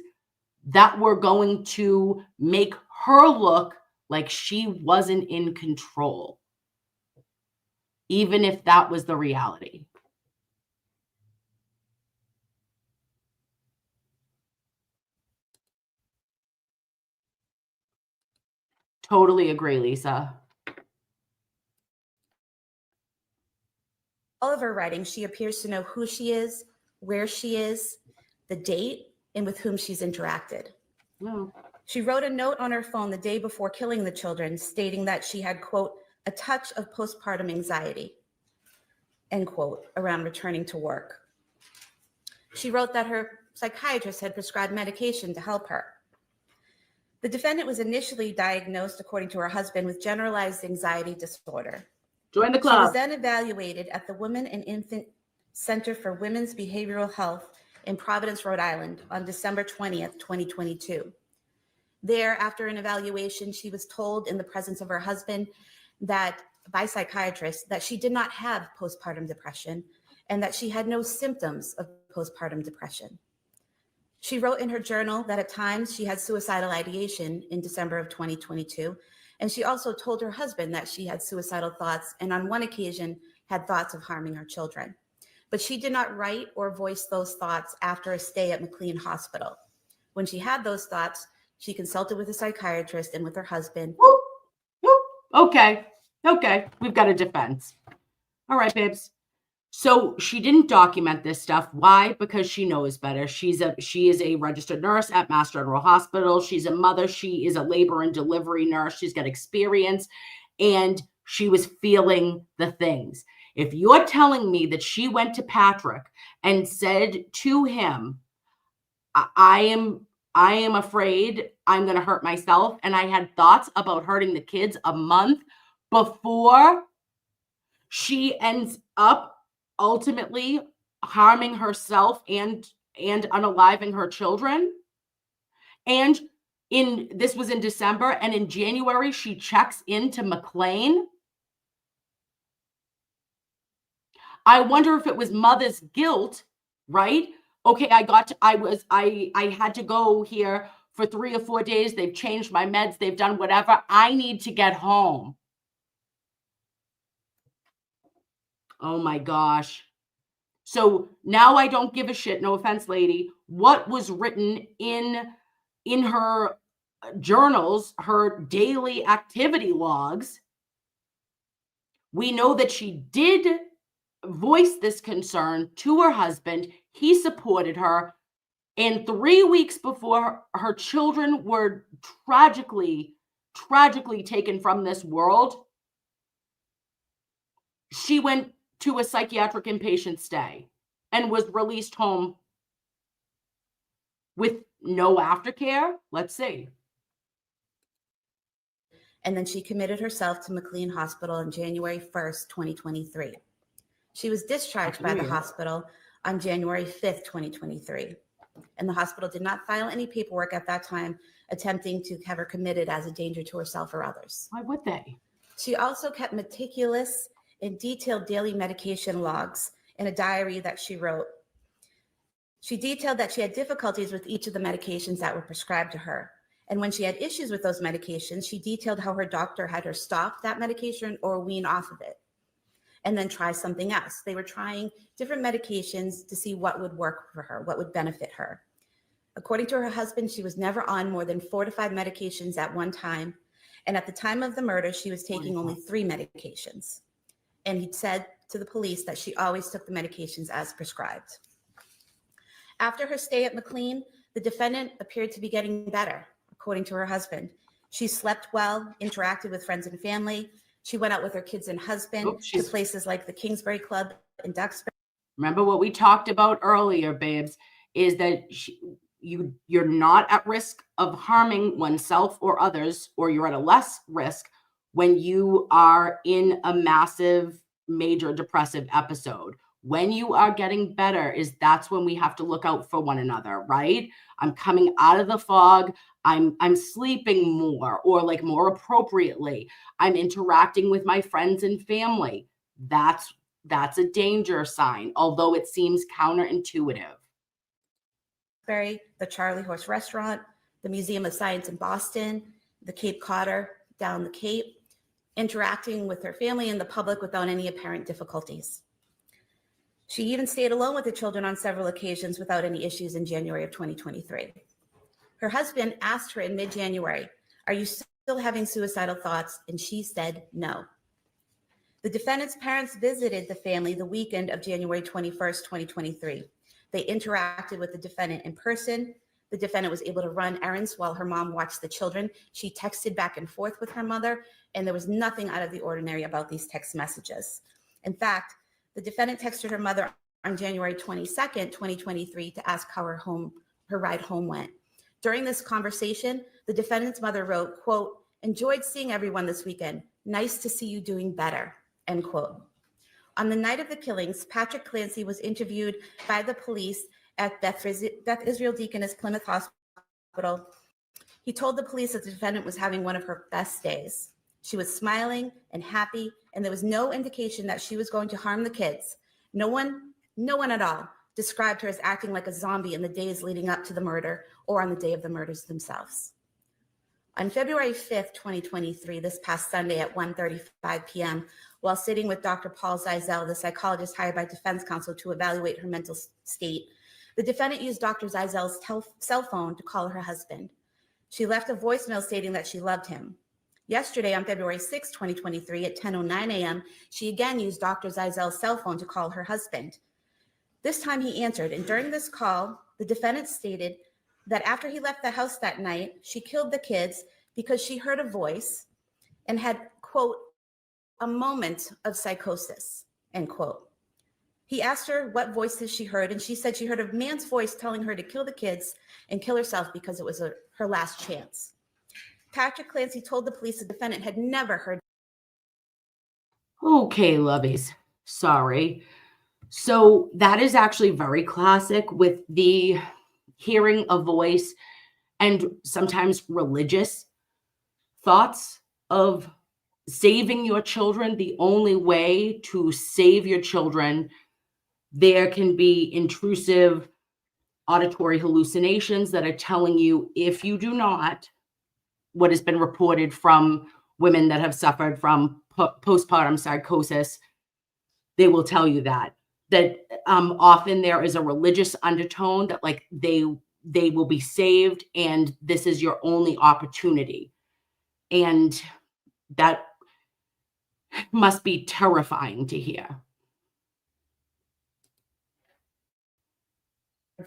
that were going to make her look like she wasn't in control, even if that was the reality. Totally agree, Lisa. All of her writing, she appears to know who she is, where she is, the date, and with whom she's interacted. No. She wrote a note on her phone the day before killing the children, stating that she had, quote, a touch of postpartum anxiety, end quote, around returning to work. She wrote that her psychiatrist had prescribed medication to help her. The defendant was initially diagnosed, according to her husband, with generalized anxiety disorder. Join the club. She was then evaluated at the Women and Infant Center for Women's Behavioral Health in Providence, Rhode Island on December 20th, 2022. There, after an evaluation, she was told in the presence of her husband by psychiatrists that she did not have postpartum depression and that she had no symptoms of postpartum depression. She wrote in her journal that at times she had suicidal ideation in December of 2022. And she also told her husband that she had suicidal thoughts and on one occasion had thoughts of harming her children. But she did not write or voice those thoughts after a stay at McLean Hospital. When she had those thoughts, She consulted with a psychiatrist and with her husband. Whoop, whoop. Okay. We've got a defense. All right, babes. So she didn't document this stuff. Why? Because she knows better. She is a registered nurse at Mass General Hospital. She's a mother. She is a labor and delivery nurse. She's got experience, and she was feeling the things. If you're telling me that she went to Patrick and said to him, I am afraid I'm going to hurt myself, and I had thoughts about hurting the kids a month before she ends up ultimately harming herself and unaliving her children. And this was in December, and in January she checks into McLean. I wonder if it was mother's guilt, right? Okay, I had to go here for 3 or 4 days. They've changed my meds. They've done whatever. I need to get home. Oh my gosh. So now I don't give a shit. No offense, lady. What was written in her journals, her daily activity logs? We know that she did voice this concern to her husband. He supported her. And 3 weeks before her children were tragically taken from this world, she went to a psychiatric inpatient stay and was released home with no aftercare. Let's see. And then she committed herself to McLean Hospital on January 1st, 2023. She was discharged by the hospital on January 5th, 2023. And the hospital did not file any paperwork at that time attempting to have her committed as a danger to herself or others. Why would they? She also kept meticulous and detailed daily medication logs in a diary that she wrote. She detailed that she had difficulties with each of the medications that were prescribed to her. And when she had issues with those medications, she detailed how her doctor had her stop that medication or wean off of it and then try something else. They were trying different medications to see what would work for her, what would benefit her. According to her husband, she was never on more than 4 to 5 medications at one time. And at the time of the murder, she was taking only 3 medications. And he said to the police that she always took the medications as prescribed. After her stay at McLean, the defendant appeared to be getting better, according to her husband. She slept well, interacted with friends and family. She went out with her kids and husband to places like the Kingsbury Club in Duxbury. Remember what we talked about earlier, babes, is that you're not at risk of harming oneself or others, or you're at a less risk when you are in a massive, major depressive episode. When you are getting better, that's when we have to look out for one another, right? I'm coming out of the fog. I'm sleeping more, or like more appropriately. I'm interacting with my friends and family. That's a danger sign, although it seems counterintuitive. The Charlie Horse Restaurant, the Museum of Science in Boston, the Cape Codder down the Cape, interacting with her family and the public without any apparent difficulties. She even stayed alone with the children on several occasions without any issues in January of 2023. Her husband asked her in mid-January, "Are you still having suicidal thoughts?" And she said no. The defendant's parents visited the family the weekend of January 21st, 2023. They interacted with the defendant in person. The defendant was able to run errands while her mom watched the children. She texted back and forth with her mother, and there was nothing out of the ordinary about these text messages. In fact, the defendant texted her mother on January 22nd, 2023 to ask how her ride home went. During this conversation, the defendant's mother wrote, quote, "Enjoyed seeing everyone this weekend. Nice to see you doing better," end quote. On the night of the killings, Patrick Clancy was interviewed by the police at Beth Israel Deaconess Plymouth Hospital. He told the police that the defendant was having one of her best days. She was smiling and happy, and there was no indication that she was going to harm the kids. No one at all described her as acting like a zombie in the days leading up to the murder or on the day of the murders themselves. On February 5th, 2023, this past Sunday at 1:35 p.m., while sitting with Dr. Paul Zeisel, the psychologist hired by defense counsel to evaluate her mental state, the defendant used Dr. Zeisel's cell phone to call her husband. She left a voicemail stating that she loved him. Yesterday, on February 6, 2023, at 10:09 a.m., she again used Dr. Zeisel's cell phone to call her husband. This time he answered, and during this call, the defendant stated that after he left the house that night, she killed the kids because she heard a voice and had, quote, a moment of psychosis, end quote. He asked her what voices she heard, and she said she heard a man's voice telling her to kill the kids and kill herself because it was her last chance. Patrick Clancy told the police the defendant had never heard. Okay, lovies. Sorry. So that is actually very classic with the hearing a voice and sometimes religious thoughts of saving your children. The only way to save your children, there can be intrusive auditory hallucinations that are telling you, if you do not, what has been reported from women that have suffered from postpartum psychosis, they will tell you that often there is a religious undertone that like they will be saved and this is your only opportunity. And that must be terrifying to hear.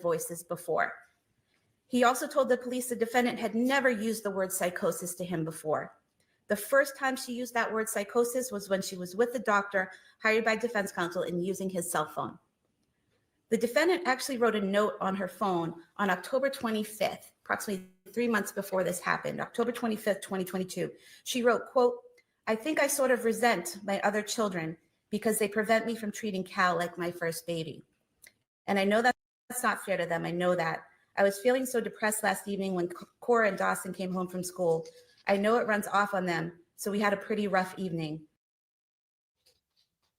Voices before. He also told the police the defendant had never used the word psychosis to him before. The first time she used that word psychosis was when she was with the doctor hired by defense counsel and using his cell phone. The defendant actually wrote a note on her phone on October 25th, approximately 3 months before this happened, October 25th, 2022. She wrote, quote, "I think I sort of resent my other children because they prevent me from treating Cal like my first baby. And I know that's not fair to them. I know that. I was feeling so depressed last evening when Cora and Dawson came home from school. I know it runs off on them, so we had a pretty rough evening."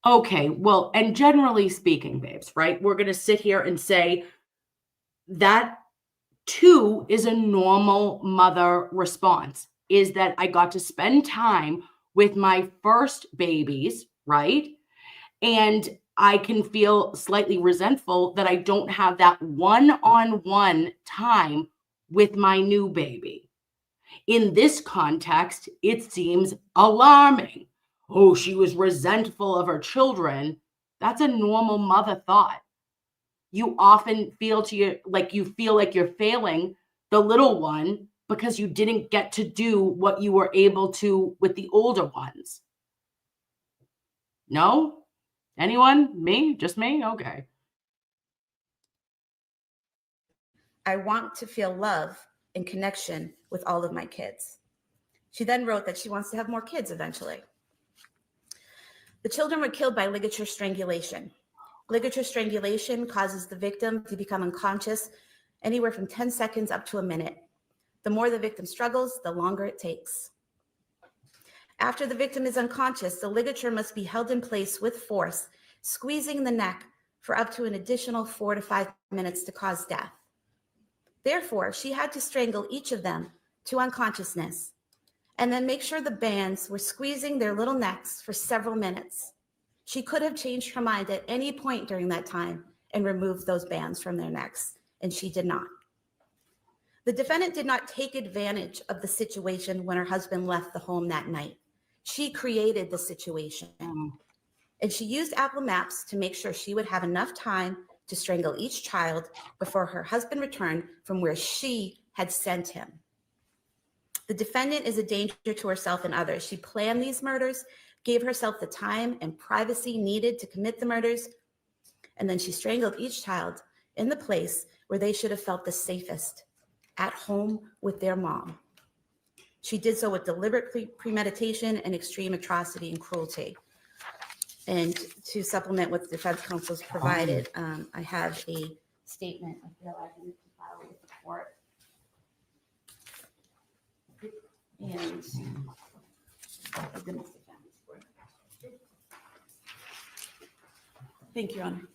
Okay, well, and generally speaking, babes, right? We're going to sit here and say that too is a normal mother response, is that I got to spend time with my first babies, right? And I can feel slightly resentful that I don't have that one-on-one time with my new baby. In this context, it seems alarming. Oh, she was resentful of her children. That's a normal mother thought. You often feel like you're failing the little one because you didn't get to do what you were able to with the older ones. No? Anyone? Me? Just me? Okay. "I want to feel love and connection with all of my kids." She then wrote that she wants to have more kids eventually. The children were killed by ligature strangulation. Ligature strangulation causes the victim to become unconscious anywhere from 10 seconds up to a minute. The more the victim struggles, the longer it takes. After the victim is unconscious, the ligature must be held in place with force, squeezing the neck for up to an additional 4 to 5 minutes to cause death. Therefore, she had to strangle each of them to unconsciousness and then make sure the bands were squeezing their little necks for several minutes. She could have changed her mind at any point during that time and removed those bands from their necks, and she did not. The defendant did not take advantage of the situation when her husband left the home that night. She created the situation, and she used Apple Maps to make sure she would have enough time to strangle each child before her husband returned from where she had sent him. The defendant is a danger to herself and others. She planned these murders, gave herself the time and privacy needed to commit the murders, and then she strangled each child in the place where they should have felt the safest, at home with their mom. She did so with deliberate premeditation and extreme atrocity and cruelty. And to supplement what the defense counsel's provided, I have a statement. I feel like I need to file with the court. And thank you, Your Honor.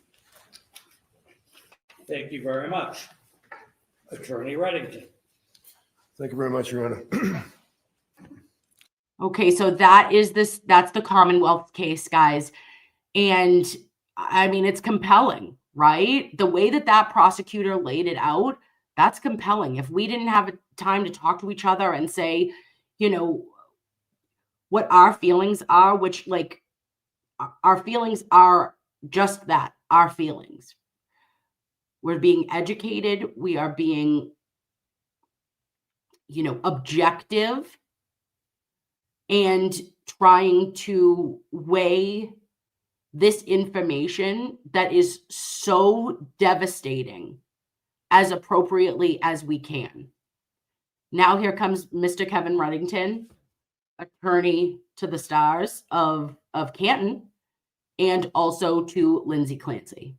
Thank you very much. Attorney Reddington. Thank you very much, Your Honor. Okay, so that's the Commonwealth case, guys. And I mean, it's compelling, right? The way that prosecutor laid it out, That's compelling. If we didn't have time to talk to each other and say, you know, what our feelings are, which like our feelings are just that, our feelings. We're being educated. We are being, objective and trying to weigh this information that is so devastating as appropriately as we can. Now here comes Mr. Kevin Reddington, attorney to the stars of Canton, and also to Lindsay Clancy.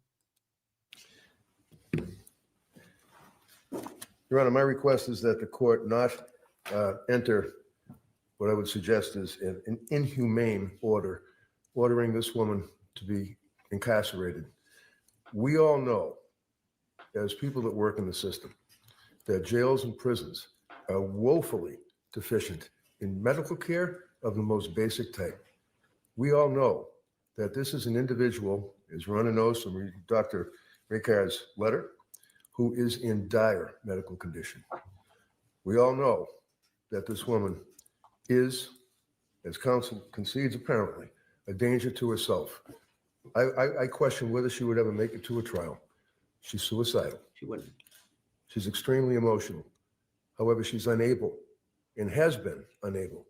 Your Honor, my request is that the court not enter what I would suggest is an inhumane order, ordering this woman to be incarcerated. We all know, as people that work in the system, that jails and prisons are woefully deficient in medical care of the most basic type. We all know that this is an individual, as Your Honor knows from Dr. Ricard's letter, who is in dire medical condition. We all know that this woman is, as counsel concedes apparently, a danger to herself. I question whether she would ever make it to a trial. She's suicidal. She wouldn't. She's extremely emotional. However, she's unable and has been unable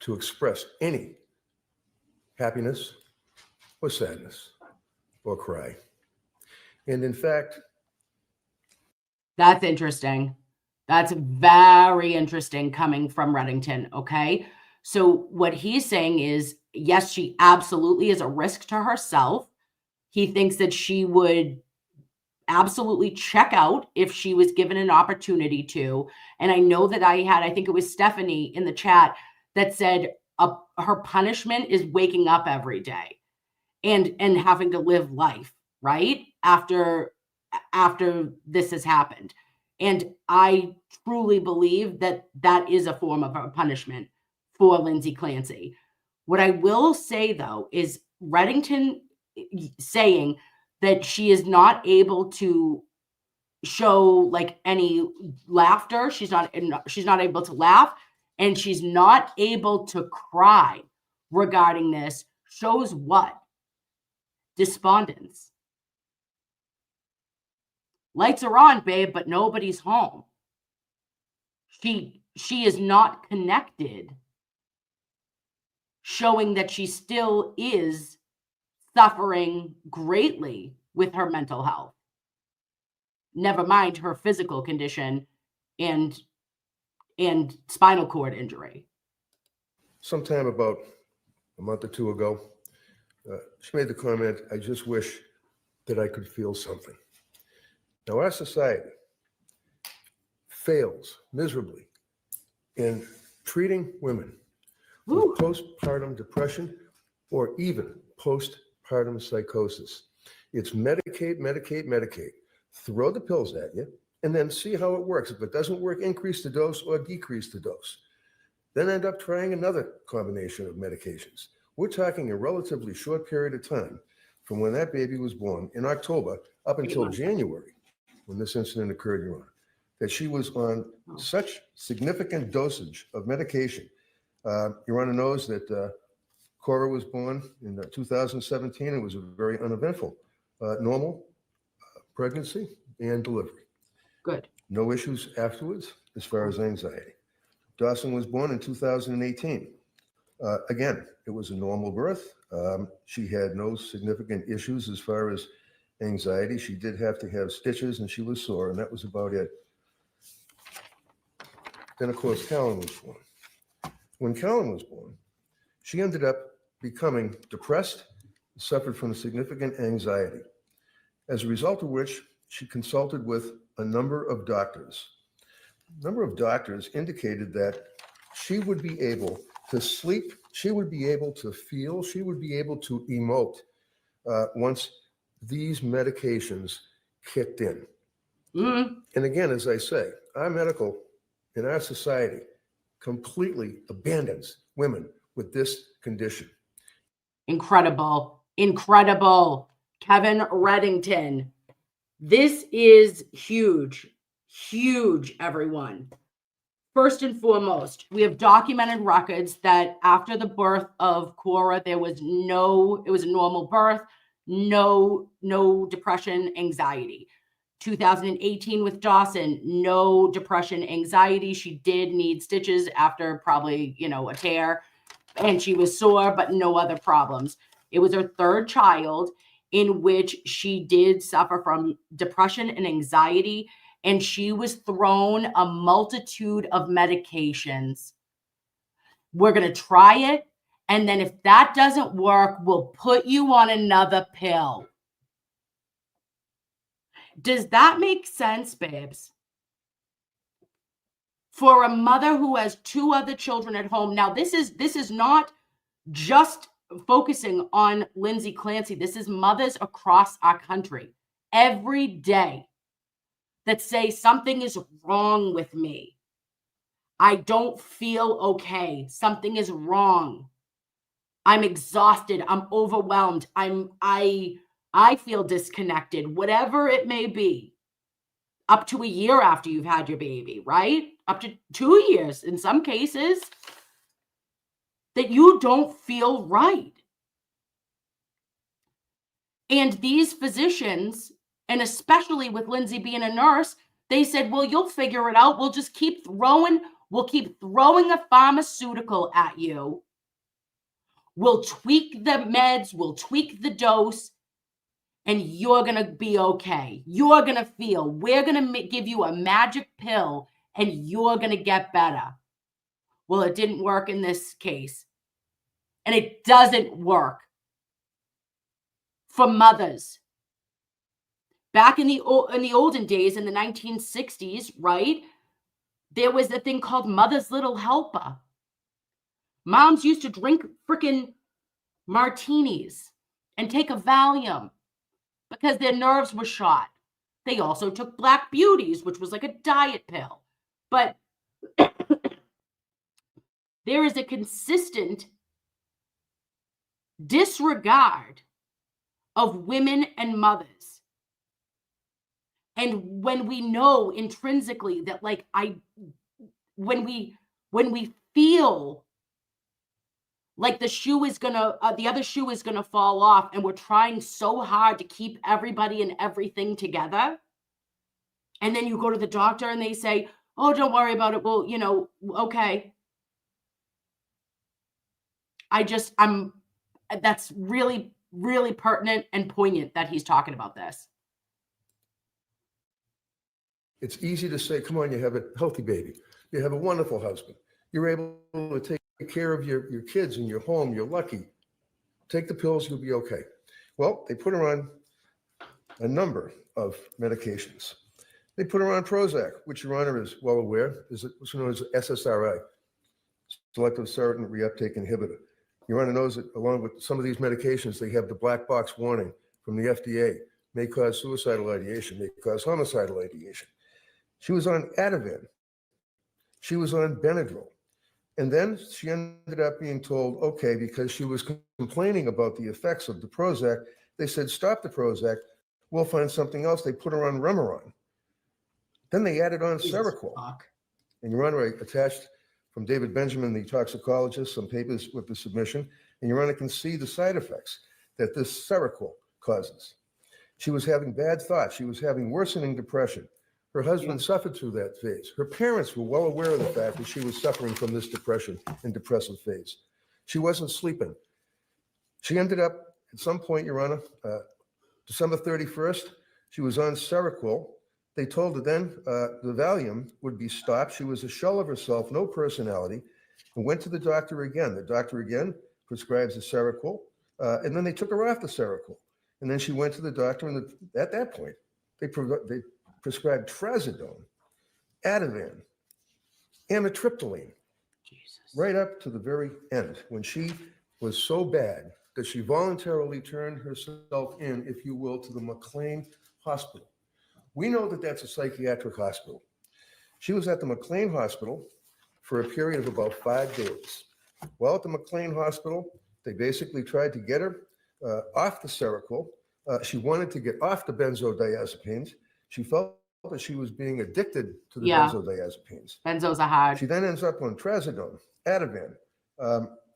to express any happiness or sadness or cry. And in fact, That's interesting. That's very interesting coming from Reddington. Okay. So what he's saying is, yes, she absolutely is a risk to herself. He thinks that she would absolutely check out if she was given an opportunity to. And I know that I think it was Stephanie in the chat that said her punishment is waking up every day and having to live life, right? After this has happened. And I truly believe that that is a form of a punishment for Lindsay Clancy. What I will say, though, is Reddington saying that she is not able to show like any laughter. She's not able to laugh, and she's not able to cry regarding this. Shows what? Despondence. Lights are on, babe, but nobody's home. She is not connected, showing that she still is suffering greatly with her mental health. Never mind her physical condition and spinal cord injury. sometime about a month or two ago, she made the comment, "I just wish that I could feel something." Now, our society fails miserably in treating women with postpartum depression or even postpartum psychosis. It's medicate, medicate, medicate. Throw the pills at you and then see how it works. If it doesn't work, increase the dose or decrease the dose. Then end up trying another combination of medications. We're talking a relatively short period of time from when that baby was born in October up until January, when this incident occurred, Your Honor, that she was on such significant dosage of medication. Your Honor knows that Cora was born in 2017. It was a very uneventful, normal pregnancy and delivery. Good. No issues afterwards as far as anxiety. Dawson was born in 2018. Again, it was a normal birth. She had no significant issues as far as anxiety. She did have to have stitches and she was sore, and that was about it. Then, of course, Callan was born. When Callan was born, she ended up becoming depressed, suffered from significant anxiety, as a result of which she consulted with a number of doctors. A number of doctors indicated that she would be able to sleep, she would be able to feel, she would be able to emote once these medications kicked in. Mm-hmm. And again, as I say, our medical in our society completely abandons women with this condition. Incredible. Incredible. Kevin Reddington. This is huge. Huge, everyone. First and foremost, we have documented records that after the birth of Cora, it was a normal birth, no depression, anxiety. 2018 with Dawson, no depression, anxiety. She did need stitches after probably, a tear, and she was sore, but no other problems. It was her third child in which she did suffer from depression and anxiety, and she was thrown a multitude of medications. We're going to try it, and then if that doesn't work, we'll put you on another pill. Does that make sense, babes? For a mother who has 2 other children at home. Now, this is not just focusing on Lindsay Clancy. This is mothers across our country every day that say something is wrong with me. I don't feel okay. Something is wrong. I'm exhausted. I'm overwhelmed. I feel disconnected, whatever it may be. Up to a year after you've had your baby, right? Up to 2 years in some cases, that you don't feel right. And these physicians, and especially with Lindsay being a nurse, they said, well, you'll figure it out. We'll keep throwing a pharmaceutical at you. We'll tweak the meds, we'll tweak the dose, and you're going to be okay. You're going to feel. We're going to give you a magic pill, and you're going to get better. Well, it didn't work in this case. And it doesn't work for mothers. Back in the olden days, in the 1960s, right, there was a thing called Mother's Little Helper. Moms used to drink freaking martinis and take a Valium because their nerves were shot. They also took Black Beauties, which was like a diet pill. But there is a consistent disregard of women and mothers. And when we know intrinsically that, like, when we feel like the other shoe is gonna fall off, and we're trying so hard to keep everybody and everything together, and then you go to the doctor and they say, oh, don't worry about it. Well, okay. That's really, really pertinent and poignant that he's talking about this. It's easy to say, come on, you have a healthy baby. You have a wonderful husband. You're able to take care of your kids in your home. You're lucky. Take the pills, you'll be okay. Well, they put her on a number of medications. They put her on Prozac, which Your Honor is well aware, is what's known as SSRI, selective serotonin reuptake inhibitor. Your Honor knows that along with some of these medications, they have the black box warning from the FDA, may cause suicidal ideation, may cause homicidal ideation. She was on Ativan. She was on Benadryl. And then she ended up being told, okay, because she was complaining about the effects of the Prozac, they said, stop the Prozac, we'll find something else. They put her on Remeron. Then they added on Seroquel. And Your Honor, I attached from David Benjamin, the toxicologist, some papers with the submission, and Your Honor can see the side effects that this Seroquel causes. She was having bad thoughts. She was having worsening depression. Her husband suffered through that phase. Her parents were well aware of the fact that she was suffering from this depression and depressive phase. She wasn't sleeping. She ended up at some point, Your Honor, December 31st, she was on Seroquel. They told her then the Valium would be stopped. She was a shell of herself, no personality, and went to the doctor again. The doctor again prescribes the Seroquel, and then they took her off the Seroquel. And then she went to the doctor, and at that point, they prescribed trazodone, Ativan, amitriptyline, right up to the very end, when she was so bad that she voluntarily turned herself in, if you will, to the McLean Hospital. We know that that's a psychiatric hospital. She was at the McLean Hospital for a period of about 5 days. While at the McLean Hospital, they basically tried to get her off the Seroquel. She wanted to get off the benzodiazepines. She felt that she was being addicted to the Yeah. benzodiazepines. Benzos are hard. She then ends up on trazodone, Ativan.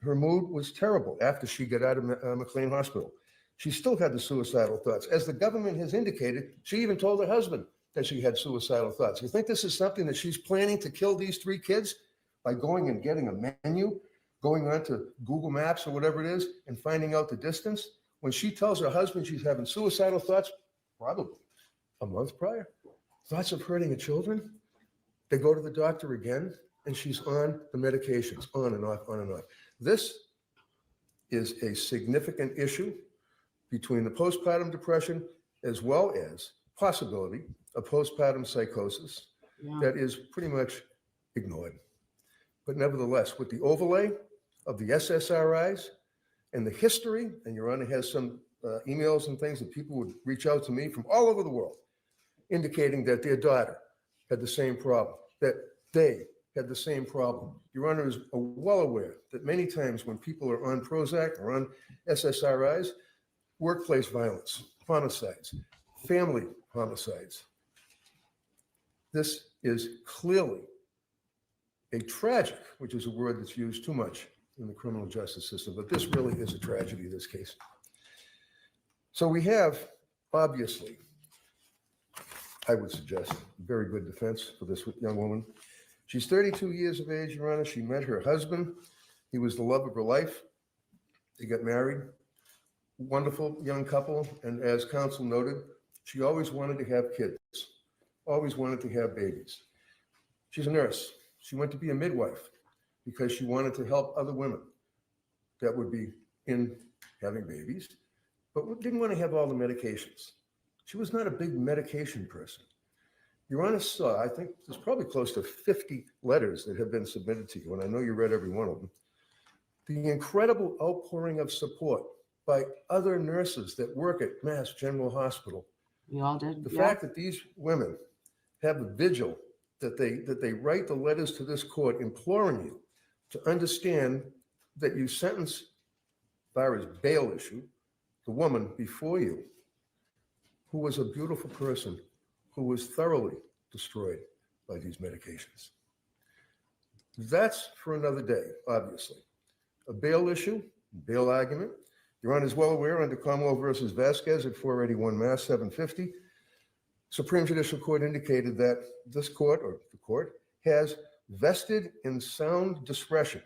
Her mood was terrible after she got out of McLean Hospital. She still had the suicidal thoughts. As the government has indicated, she even told her husband that she had suicidal thoughts. You think this is something that she's planning to kill these 3 kids by going and getting a menu, going on to Google Maps or whatever it is, and finding out the distance? When she tells her husband she's having suicidal thoughts, probably a month prior, thoughts of hurting her children, they go to the doctor again, and she's on the medications, on and off, on and off. This is a significant issue between the postpartum depression as well as possibility of postpartum psychosis Yeah. that is pretty much ignored. But nevertheless, with the overlay of the SSRIs and the history, and Your Honor has some emails and things that people would reach out to me from all over the world, indicating that their daughter had the same problem, that they had the same problem. Your Honor is well aware that many times when people are on Prozac or on SSRIs, workplace violence, homicides, family homicides. This is clearly a tragic, which is a word that's used too much in the criminal justice system, but this really is a tragedy, this case. So we have, obviously, I would suggest, very good defense for this young woman. She's 32 years of age, Your Honor. She met her husband. He was the love of her life. They got married. Wonderful young couple. And as counsel noted, she always wanted to have kids, always wanted to have babies. She's a nurse. She went to be a midwife because she wanted to help other women that would be in having babies, but didn't want to have all the medications. She was not a big medication person. Your Honor saw, I think there's probably close to 50 letters that have been submitted to you, and I know you read every one of them. The incredible outpouring of support by other nurses that work at Mass General Hospital. We all did. The Yeah. fact that these women have a vigil, that they write the letters to this court imploring you to understand that you sentence, as far as bail issue, the woman before you, who was a beautiful person, who was thoroughly destroyed by these medications. That's for another day, obviously. A bail issue, bail argument. Your Honor is well aware under Commonwealth versus Vasquez at 481 Mass 750, Supreme Judicial Court indicated that this court, or the court, has vested in sound discretion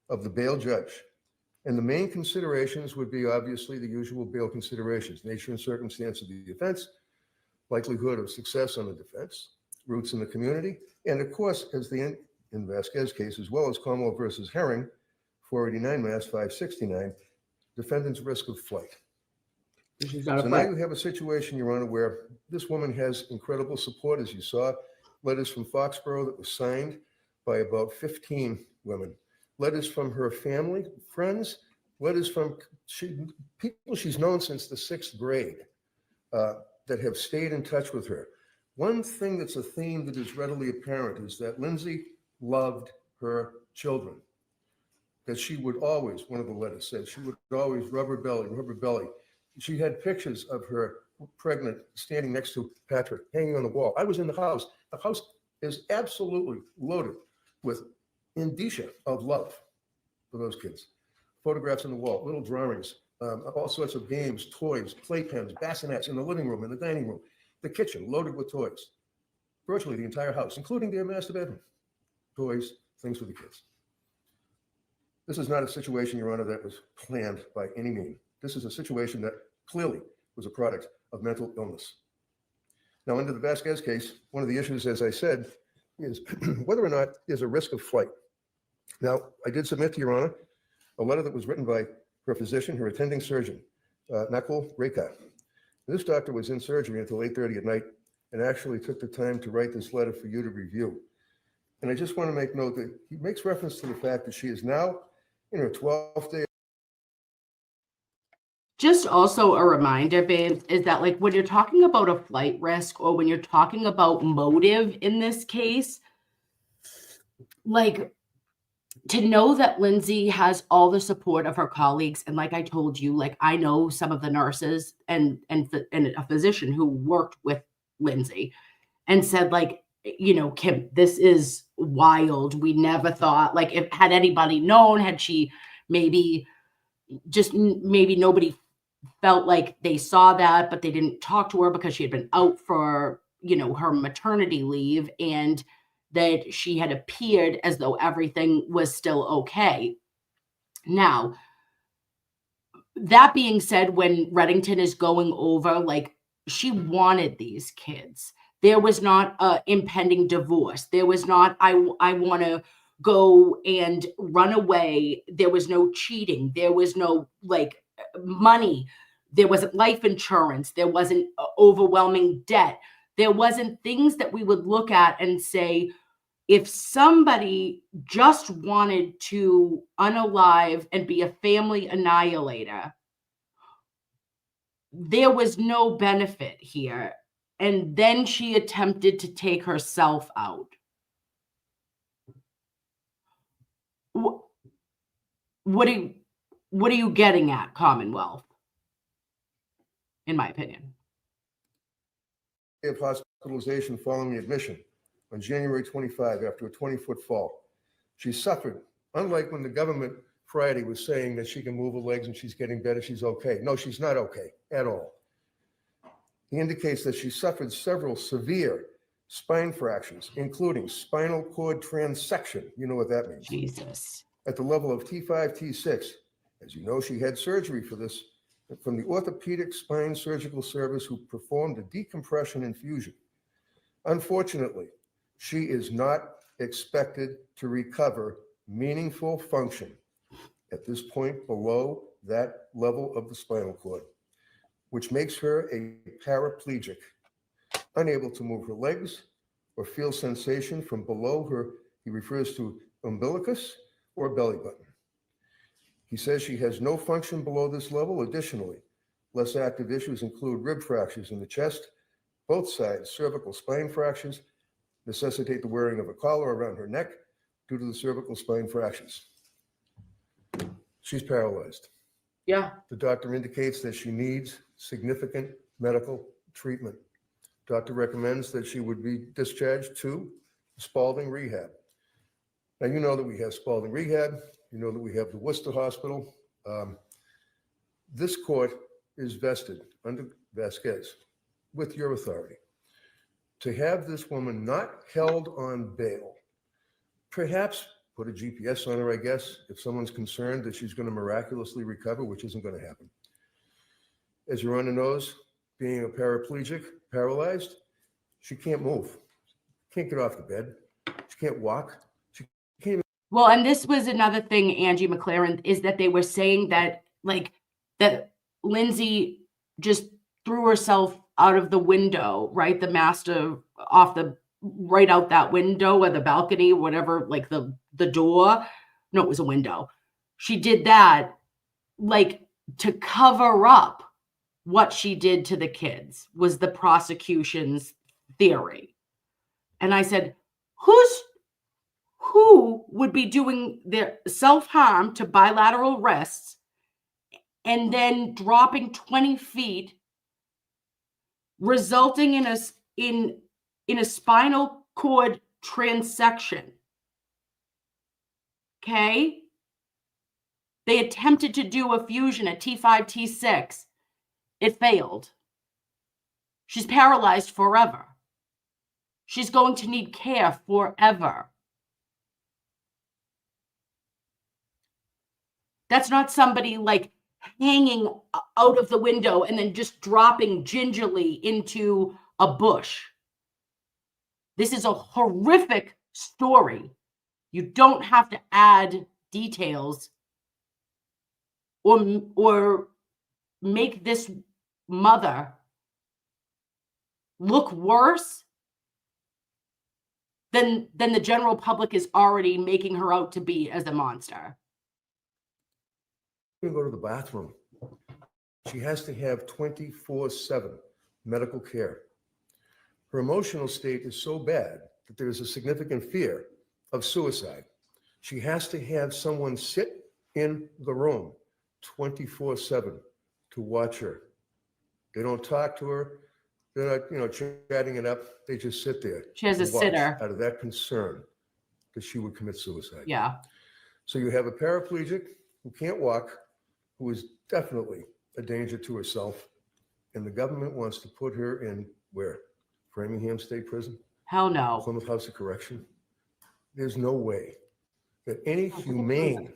of the bail judge. And the main considerations would be obviously the usual bail considerations: nature and circumstance of the offense, likelihood of success on the defense, roots in the community, and of course, as in Vasquez case, as well as Commonwealth versus Herring, 489 Mass 569, defendant's risk of flight. She's got a So now flight. you have a situation, Your Honor, where this woman has incredible support, as you saw, letters from Foxborough that were signed by about 15 women, letters from her family, friends, letters from people she's known since the 6th grade that have stayed in touch with her. One thing that's a theme that is readily apparent is that Lindsay loved her children, that she would always, one of the letters said, she would always rub her belly. She had pictures of her pregnant, standing next to Patrick, hanging on the wall. I was in the house. The house is absolutely loaded with indicia of love for those kids. Photographs on the wall, little drawings, all sorts of games, toys, playpens, bassinets in the living room, in the dining room, the kitchen loaded with toys. Virtually the entire house, including their master bedroom. Toys, things for the kids. This is not a situation, Your Honor, that was planned by any means. This is a situation that clearly was a product of mental illness. Now, under the Vasquez case, one of the issues, as I said, is whether or not there's a risk of flight. Now, I did submit to Your Honor a letter that was written by her physician, her attending surgeon, Nakul Rekha. This doctor was in surgery until 8:30 at night and actually took the time to write this letter for you to review. And I just want to make note that he makes reference to the fact that she is now in her 12th day. Just also a reminder, babe, is that like when you're talking about a flight risk or when you're talking about motive in this case, like to know that Lindsay has all the support of her colleagues. And like I told you, like I know some of the nurses and a physician who worked with Lindsay. and said, like, Kim, this is wild. We never thought, like, if had anybody known, had she maybe maybe nobody felt like they saw that, but they didn't talk to her because she had been out for, her maternity leave, and that she had appeared as though everything was still okay. Now, that being said, when Reddington is going over, like, she wanted these kids. There was not a impending divorce. There was not, I want to go and run away. There was no cheating. There was no, like, money. There wasn't life insurance. There wasn't overwhelming debt. There wasn't things that we would look at and say, if somebody just wanted to unalive and be a family annihilator, there was no benefit here. And then she attempted to take herself out. What are you getting at, Commonwealth? In my opinion. Of hospitalization following admission on January 25 after a 20-foot fall. She suffered, unlike when the government Friday was saying that she can move her legs and she's getting better, she's okay. No, she's not okay at all. He indicates that she suffered several severe spine fractures, including spinal cord transection. You know what that means. Jesus. At the level of T5, T6. As you know, she had surgery for this from the orthopedic spine surgical service who performed a decompression infusion. Unfortunately, she is not expected to recover meaningful function at this point below that level of the spinal cord, which makes her a paraplegic, unable to move her legs or feel sensation from below her, he refers to umbilicus or belly button. He says she has no function below this level. Additionally, less active issues include rib fractures in the chest, both sides, cervical spine fractures, necessitate the wearing of a collar around her neck due to the cervical spine fractures. She's paralyzed. Yeah. The doctor indicates that she needs significant medical treatment. Doctor recommends that she would be discharged to Spalding Rehab. Now, you know that we have Spalding Rehab. You know that we have the Worcester Hospital. This court is vested under Vasquez with your authority to have this woman not held on bail. Perhaps put a GPS on her, I guess, if someone's concerned that she's going to miraculously recover, which isn't going to happen. As your Honor knows, being a paraplegic, paralyzed, she can't move, can't get off the bed, she can't walk, she can't. Well, and this was another thing, Angie McLaren, is that they were saying that, like, that Lindsay just threw herself out of the window, right? The master off the, right out that window or the balcony, whatever, like the door. No, it was a window. She did that, like, to cover up what she did to the kids, was the prosecution's theory. And I said, who would be doing their self-harm to bilateral wrists and then dropping 20 feet, resulting in a spinal cord transection? Okay? They attempted to do a fusion at T5, T6. It failed. She's paralyzed forever. She's going to need care forever. That's not somebody, like, hanging out of the window and then just dropping gingerly into a bush. This is a horrific story. You don't have to add details or make this mother look worse than the general public is already making her out to be as a monster. Go to the bathroom. She has to have 24/7 medical care. Her emotional state is so bad that there is a significant fear of suicide. She has to have someone sit in the room 24/7 to watch her. They don't talk to her. They're not, chatting it up. They just sit there. She has a and watch sitter. out of that concern that she would commit suicide. Yeah. So you have a paraplegic who can't walk, who is definitely a danger to herself, and the government wants to put her in where? Framingham State Prison? Hell no. Plymouth House of Correction? There's no way that any humane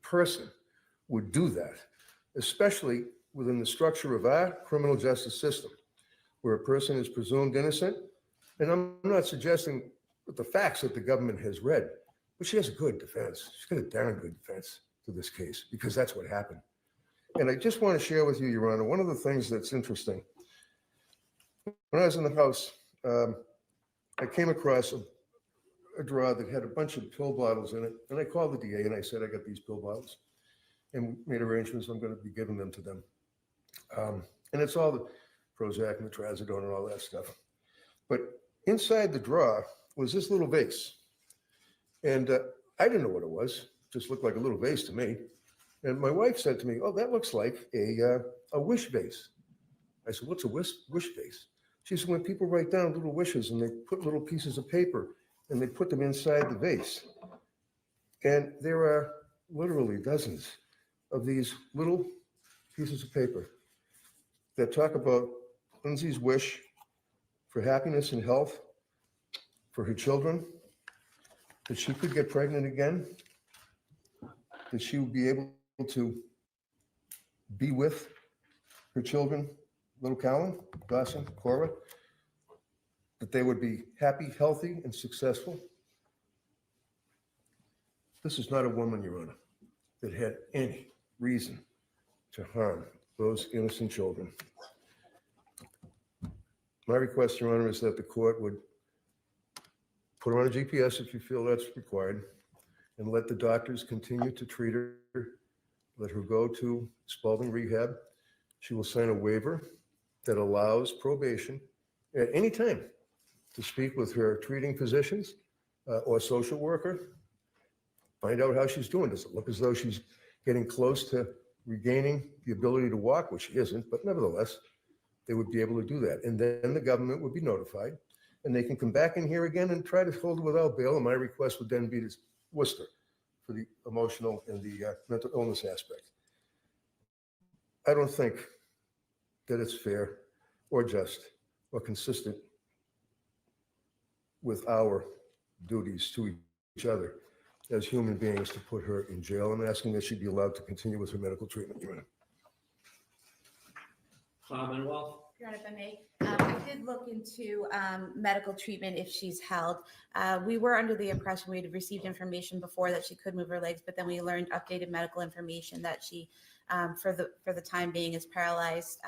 person would do that, especially within the structure of our criminal justice system, where a person is presumed innocent. And I'm not suggesting with the facts that the government has read, but she has a good defense. She's got a darn good defense to this case, because that's what happened. And I just want to share with you, Your Honor, one of the things that's interesting. When I was in the House, I came across a drawer that had a bunch of pill bottles in it. And I called the DA and I said, I got these pill bottles, and made arrangements. I'm going to be giving them to them. And it's all the Prozac and the Trazodone and all that stuff. But inside the drawer was this little vase. And I didn't know what it was. It just looked like a little vase to me. And my wife said to me, oh, that looks like a wish vase. I said, what's a wish vase? She said, when people write down little wishes and they put little pieces of paper and they put them inside the vase. And there are literally dozens of these little pieces of paper that talk about Lindsay's wish for happiness and health for her children, that she could get pregnant again, that she would be able to be with her children, little Callan, Dawson, Cora, that they would be happy, healthy, and successful. This is not a woman, Your Honor, that had any reason to harm those innocent children. My request, Your Honor, is that the court would put her on a GPS if you feel that's required, and let the doctors continue to treat her, let her go to Spalding Rehab. She will sign a waiver that allows probation at any time to speak with her treating physicians or social worker, find out how she's doing. Does it look as though she's getting close to regaining the ability to walk, which she isn't, but nevertheless, they would be able to do that. And then the government would be notified, and they can come back in here again and try to hold her without bail. And my request would then be to Worcester for the emotional and the mental illness aspect. I don't think that it's fair or just or consistent with our duties to each other as human beings to put her in jail. I'm asking that she be allowed to continue with her medical treatment, Your Honor. Commonwealth. Your Honor, if I may, I did look into medical treatment if she's held. We were under the impression we had received information before that she could move her legs, but then we learned updated medical information that she, for the time being, is paralyzed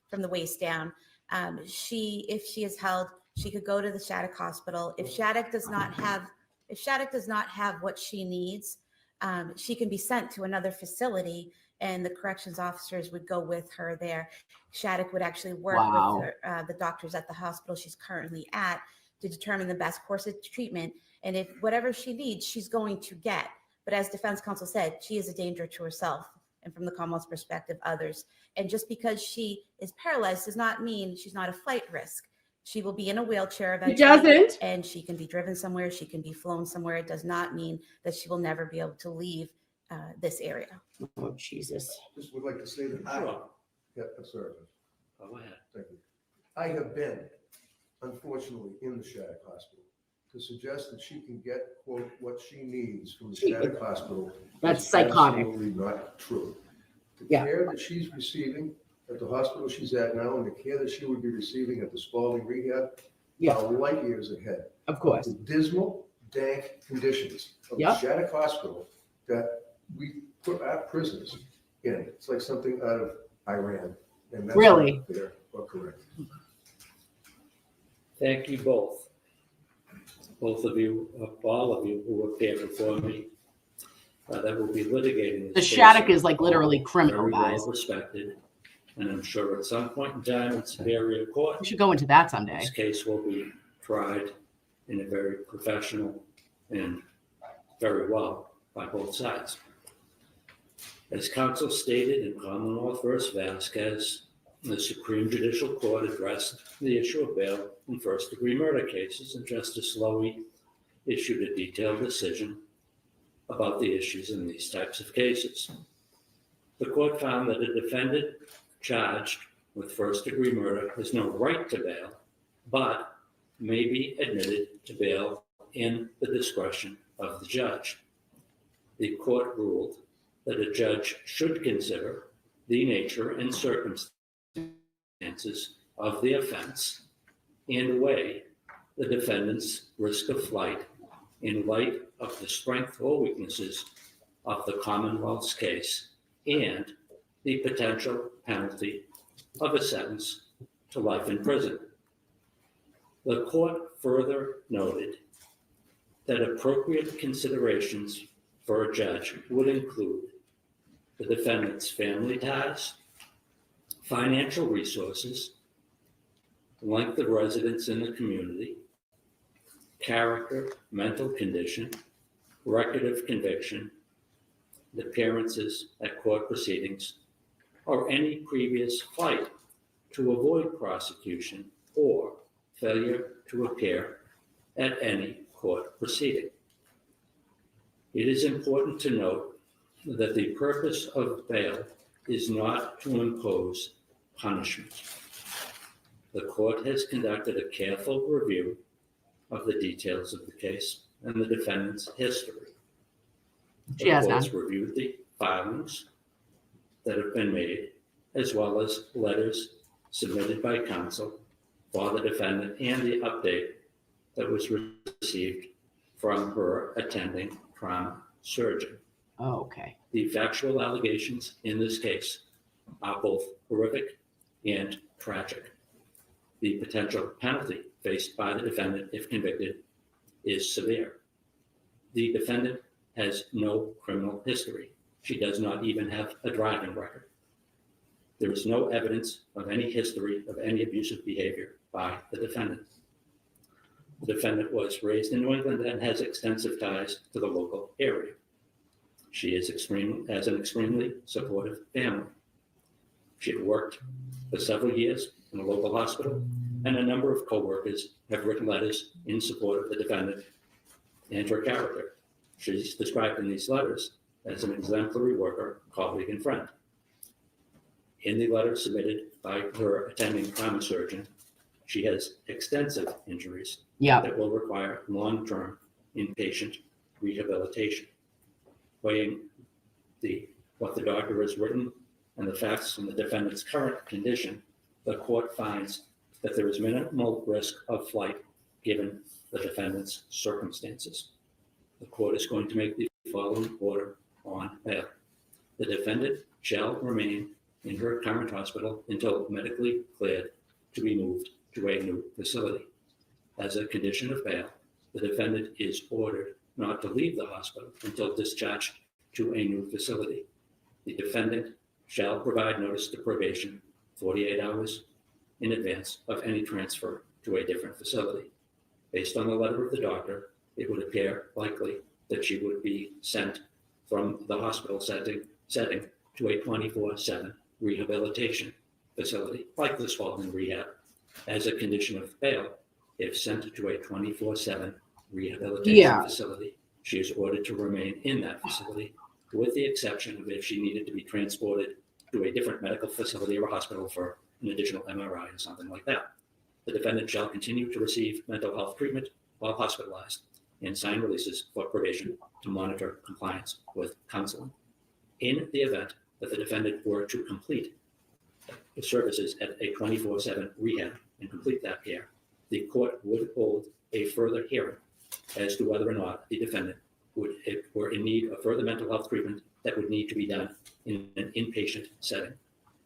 from the waist down. If she is held, she could go to the Shattuck Hospital. If Shattuck does not have what she needs, she can be sent to another facility, and the corrections officers would go with her there. Shattuck would actually work with her, the doctors at the hospital she's currently at, to determine the best course of treatment. And if whatever she needs, she's going to get. But as defense counsel said, she is a danger to herself and, from the Commonwealth's perspective, others. And just because she is paralyzed does not mean she's not a flight risk. She will be in a wheelchair eventually. It doesn't. And she can be driven somewhere. She can be flown somewhere. It does not mean that she will never be able to leave this area. Oh, Jesus. Just would like to say that yeah, I'm sorry. Go ahead. Thank you. I have been, unfortunately, in the Shattuck Hospital. To suggest that she can get, quote, what she needs from the Shattuck Hospital. That's is psychotic. Absolutely not true. The Yeah. care that she's receiving at the hospital she's at now, and the care that she would be receiving at the Spalding Rehab, Yeah. are light years ahead. Of course. The dismal, dank conditions of Yeah. the Shattuck Hospital that we put our prisoners in. It's like something out of Iran. And that's Really? not fair or correct. Thank you both. Both of you, all of you who appeared before me, that will be litigating. The this Shattuck case. is like literally criminal, Very guys. well respected, and I'm sure at some point in time in Superior Court, We should go into that someday. this case will be tried in a very professional and very well by both sides. As counsel stated in Commonwealth v. Vasquez, The Supreme Judicial Court addressed the issue of bail in first-degree murder cases, and Justice Lowy issued a detailed decision about the issues in these types of cases. The court found that a defendant charged with first-degree murder has no right to bail, but may be admitted to bail in the discretion of the judge. The court ruled that a judge should consider the nature and circumstances of the offense and weigh the defendant's risk of flight in light of the strength or weaknesses of the Commonwealth's case and the potential penalty of a sentence to life in prison. The court further noted that appropriate considerations for a judge would include the defendant's family ties, financial resources, length of residence in the community, character, mental condition, record of conviction, appearances at court proceedings, or any previous flight to avoid prosecution or failure to appear at any court proceeding. It is important to note that the purpose of bail is not to impose punishment. The court has conducted a careful review of the details of the case and the defendant's history. She has The court's none. reviewed the filings that have been made, as well as letters submitted by counsel for the defendant and the update that was received from her attending trauma surgeon. Oh, okay. The factual allegations in this case are both horrific and tragic. The potential penalty faced by the defendant, if convicted, is severe. The defendant has no criminal history. She does not even have a driving record. There is no evidence of any history of any abusive behavior by the defendant. The defendant was raised in New England and has extensive ties to the local area. She has an extremely supportive family. She had worked for several years in a local hospital, and a number of co-workers have written letters in support of the defendant and her character. She's described in these letters as an exemplary worker, colleague, and friend. In the letter submitted by her attending trauma surgeon, she has extensive injuries Yeah. that will require long-term inpatient rehabilitation. Weighing what the doctor has written and the facts from the defendant's current condition, the court finds that there is minimal risk of flight given the defendant's circumstances. The court is going to make the following order on bail. The defendant shall remain in her current hospital until medically cleared to be moved to a new facility. As a condition of bail, the defendant is ordered not to leave the hospital until discharged to a new facility. The defendant shall provide notice to probation 48 hours in advance of any transfer to a different facility. Based on the letter of the doctor, it would appear likely that she would be sent from the hospital setting to a 24/7 rehabilitation facility, like the Spalding Rehab. As a condition of bail, if sent to a 24/7 rehabilitation facility, she is ordered to remain in that facility, with the exception of if she needed to be transported to a different medical facility or hospital for an additional MRI or something like that. The defendant shall continue to receive mental health treatment while hospitalized and sign releases for probation to monitor compliance with counseling. In the event that the defendant were to complete the services at a 24/7 rehab and complete that care, the court would hold a further hearing as to whether or not the defendant were in need of further mental health treatment that would need to be done in an inpatient setting,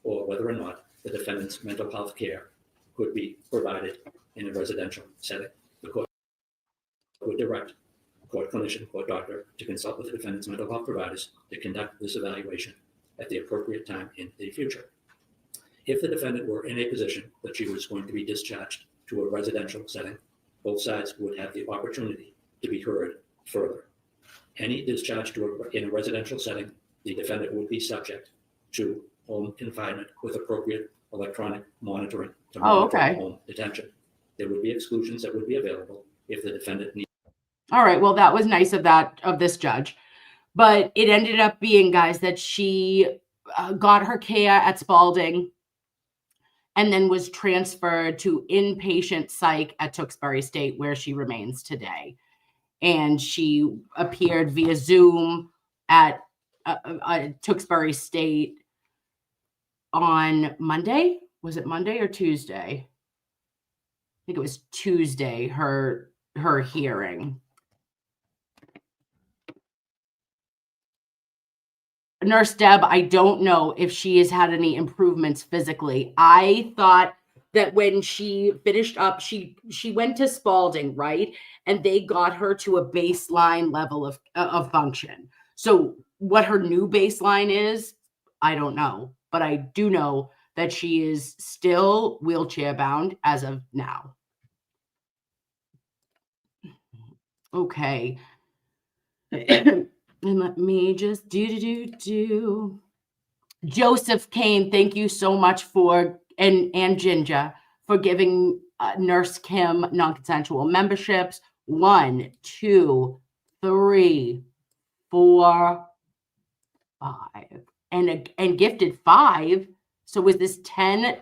or whether or not the defendant's mental health care could be provided in a residential setting. The court would direct court clinician, court doctor, to consult with the defendant's mental health providers to conduct this evaluation at the appropriate time in the future. If the defendant were in a position that she was going to be discharged to a residential setting, both sides would have the opportunity to be heard further. Any discharge in a residential setting, the defendant would be subject to home confinement with appropriate electronic monitoring to Oh, monitor okay. home detention. There would be exclusions that would be available if the defendant needs. All right. Well, that was nice of this judge. But it ended up being, guys, that she got her care at Spalding and then was transferred to inpatient psych at Duxbury State, where she remains today. And she appeared via Zoom at Duxbury State on Monday. Was it Monday or Tuesday? I think it was Tuesday, her hearing. Nurse Deb, I don't know if she has had any improvements physically. I thought that when she finished up, she went to Spalding, right? And they got her to a baseline level of function. So what her new baseline is, I don't know. But I do know that she is still wheelchair bound as of now. Okay. And let me just do. Joseph Kane, thank you so much for, and Ginger, for giving Nurse Kim non-consensual memberships. 1, 2, 3, 4, 5, and gifted 5. So was this 10?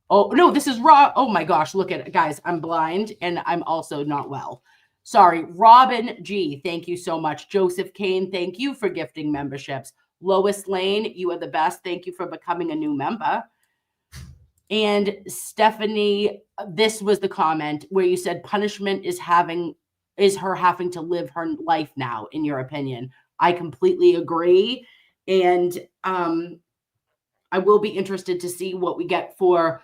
Oh, no, this is raw. Oh my gosh, look at it, guys. I'm blind and I'm also not well. Sorry. Robin G, thank you so much. Joseph Kane, thank you for gifting memberships. Lois Lane, you are the best. Thank you for becoming a new member. And Stephanie, this was the comment where you said punishment is her having to live her life now, in your opinion. I completely agree. And I will be interested to see what we get for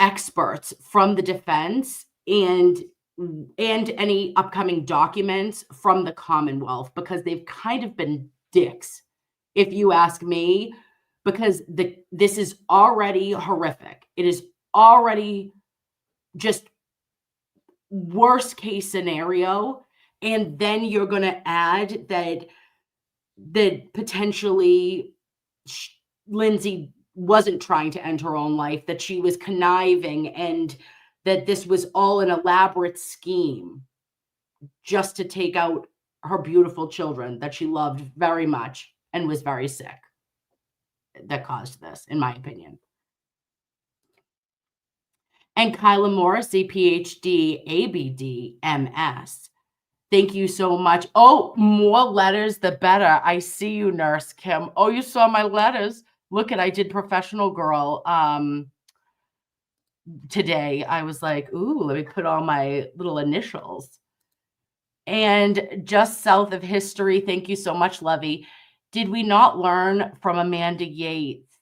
experts from the defense and any upcoming documents from the Commonwealth, because they've kind of been dicks, if you ask me, because this is already horrific. It is already just worst case scenario. And then you're going to add that potentially Lindsay wasn't trying to end her own life, that she was conniving, and that this was all an elaborate scheme just to take out her beautiful children that she loved very much and was very sick, that caused this, in my opinion. And Kyla Morrissey, PhD, ABD, MS. Thank you so much. Oh, more letters, the better. I see you, Nurse Kim. Oh, you saw my letters. Look I did Professional Girl today. I was like, ooh, let me put all my little initials. And Just South of History, thank you so much, Lovey. Did we not learn from Amanda Yates?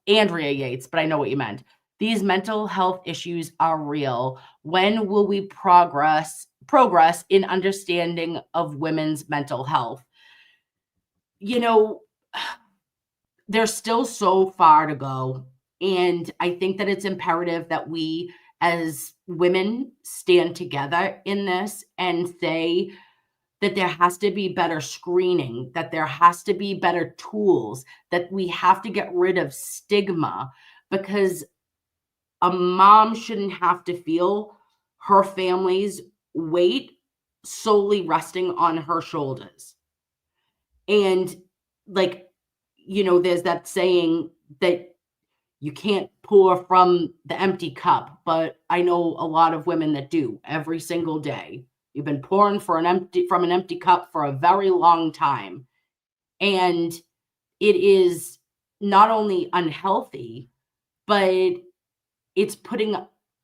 Andrea Yates, but I know what you meant. These mental health issues are real. When will we progress in understanding of women's mental health? You know, there's still so far to go. And I think that it's imperative that we as women stand together in this and say that there has to be better screening, that there has to be better tools, that we have to get rid of stigma, because a mom shouldn't have to feel her family's weight solely resting on her shoulders. And there's that saying that you can't pour from the empty cup, but I know a lot of women that do every single day. You've been pouring from an empty cup for a very long time. And it is not only unhealthy, but it's putting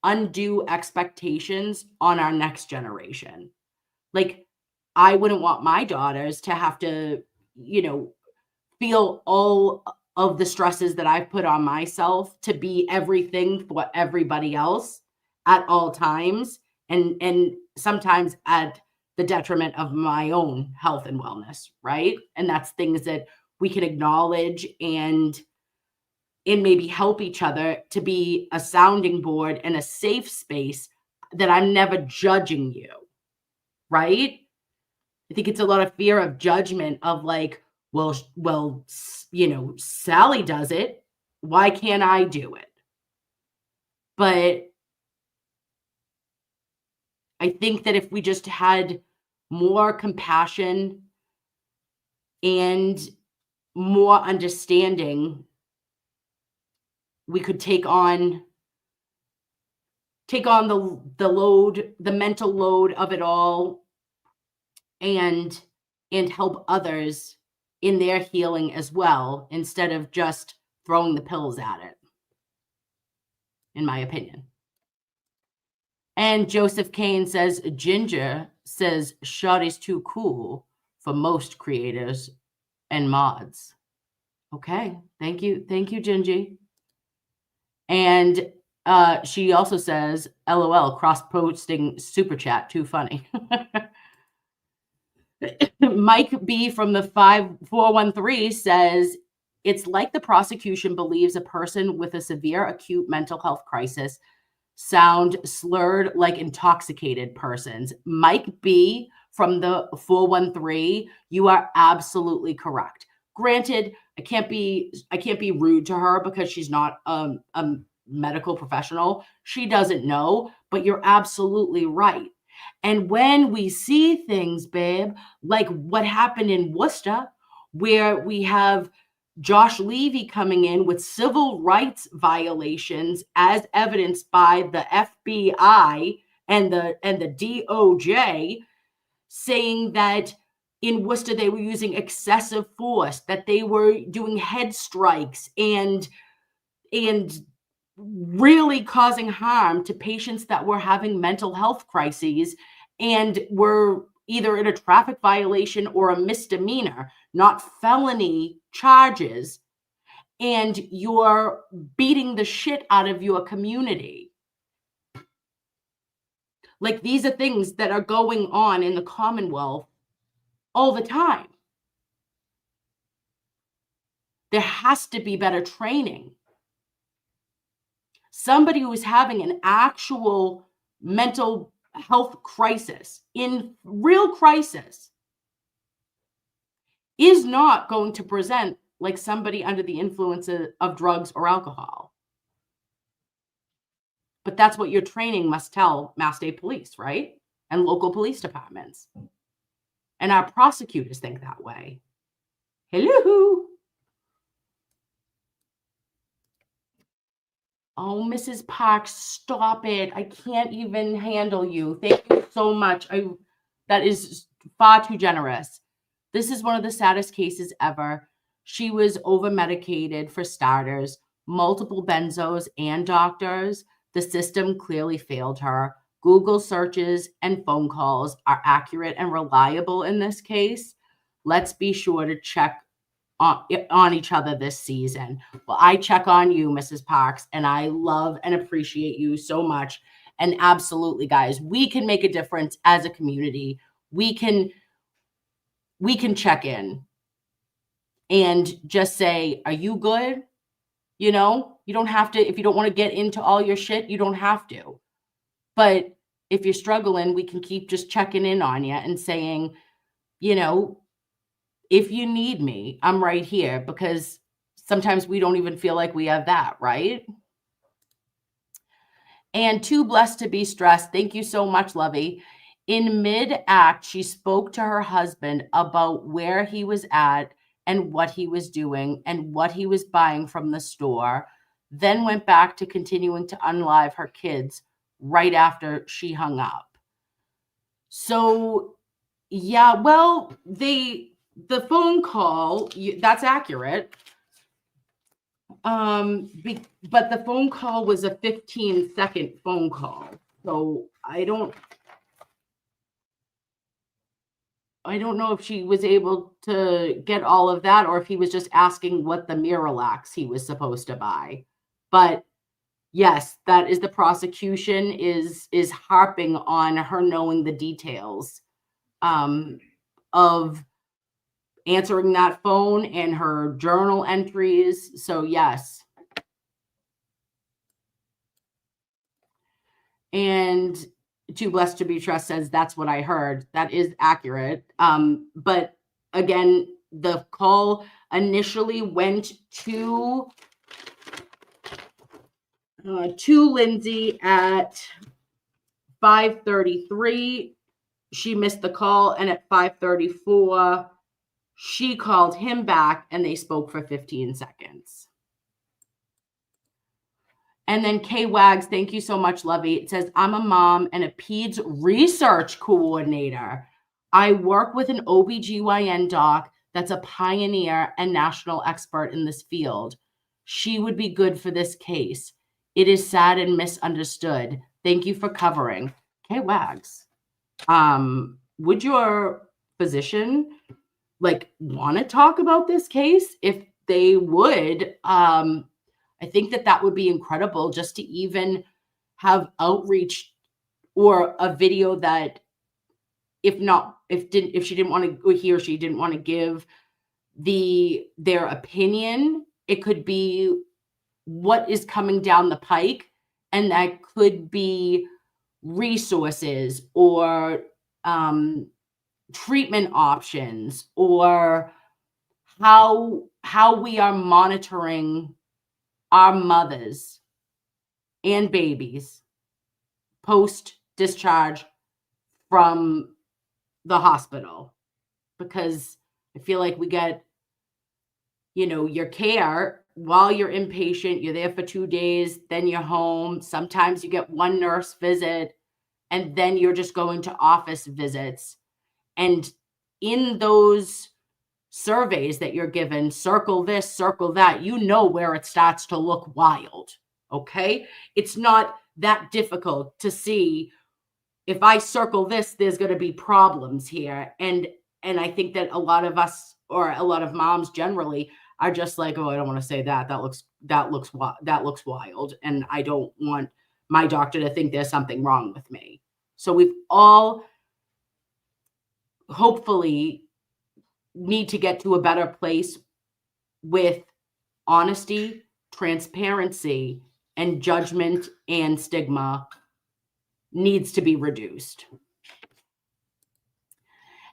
undue expectations on our next generation. Like, I wouldn't want my daughters to have to, feel all of the stresses that I've put on myself to be everything for everybody else at all times, and sometimes at the detriment of my own health and wellness, right? And that's things that we can acknowledge and maybe help each other to be a sounding board and a safe space that I'm never judging you, right? I think it's a lot of fear of judgment of like, Well, Sally does it. Why can't I do it? But I think that if we just had more compassion and more understanding, we could take on the load, the mental load of it all, and help others in their healing as well, instead of just throwing the pills at it, in my opinion. And Joseph Kane says, Ginger says Shawty's too cool for most creators and mods. Okay, thank you, Gingy. And she also says, LOL, cross-posting super chat, too funny. Mike B from the 5413 says, it's like the prosecution believes a person with a severe acute mental health crisis sound slurred like intoxicated persons. Mike B from the 413, you are absolutely correct. Granted, I can't be rude to her because she's not a medical professional. She doesn't know, but you're absolutely right. And when we see things, babe, like what happened in Worcester, where we have Josh Levy coming in with civil rights violations as evidenced by the FBI and the DOJ, saying that in Worcester they were using excessive force, that they were doing head strikes and really causing harm to patients that were having mental health crises and were either in a traffic violation or a misdemeanor, not felony charges, and you're beating the shit out of your community. Like, these are things that are going on in the Commonwealth all the time. There has to be better training. Somebody who is having an actual mental health crisis, in real crisis, is not going to present like somebody under the influence of drugs or alcohol. But that's what your training must tell Mass State Police, right? And local police departments. And our prosecutors think that way. Hello. Oh, Mrs. Parks, stop it. I can't even handle you. Thank you so much. That is far too generous. This is one of the saddest cases ever. She was over-medicated for starters, multiple benzos and doctors. The system clearly failed her. Google searches and phone calls are accurate and reliable in this case. Let's be sure to check on each other this season. Well, I check on you, Mrs. Parks, and I love and appreciate you so much. And absolutely, guys, we can make a difference as a community. We can check in and just say, are you good? You don't have to, if you don't want to get into all your shit, you don't have to. But if you're struggling, we can keep just checking in on you and saying, if you need me, I'm right here, because sometimes we don't even feel like we have that, right? And too blessed to be stressed. Thank you so much, Lovey. In mid-act, she spoke to her husband about where he was at and what he was doing and what he was buying from the store, then went back to continuing to unlive her kids right after she hung up. So, yeah, well, the phone call, that's accurate. But the phone call was a 15-second phone call. So I don't know if she was able to get all of that or if he was just asking what the Miralax he was supposed to buy. But yes, that is the prosecution is harping on her knowing the details of answering that phone and her journal entries. So yes. And Too Blessed to Be Trust says, that's what I heard. That is accurate. But again, the call initially went to Lindsay at 5:33. She missed the call, and at 5:34, she called him back, and they spoke for 15 seconds. And then Kay Wags, thank you so much, Lovey. It says, I'm a mom and a peds research coordinator. I work with an OBGYN doc that's a pioneer and national expert in this field. She would be good for this case. It is sad and misunderstood. Thank you for covering. Kay Wags, would your physician want to talk about this case? If they would, I think that would be incredible, just to even have outreach or a video that he or she didn't want to give their opinion, it could be what is coming down the pike, and that could be resources or treatment options, or how we are monitoring our mothers and babies post-discharge from the hospital. Because I feel like we get, your care while you're inpatient, you're there for 2 days, then you're home. Sometimes you get one nurse visit, and then you're just going to office visits. And in those surveys that you're given, circle this, circle that, where it starts to look wild. Okay. It's not that difficult to see, if I circle this, there's going to be problems here. And I think that a lot of us, or a lot of moms generally, are just like, oh, I don't want to say that. That looks wild. And I don't want my doctor to think there's something wrong with me. So we've all hopefully need to get to a better place with honesty, transparency, and judgment and stigma needs to be reduced.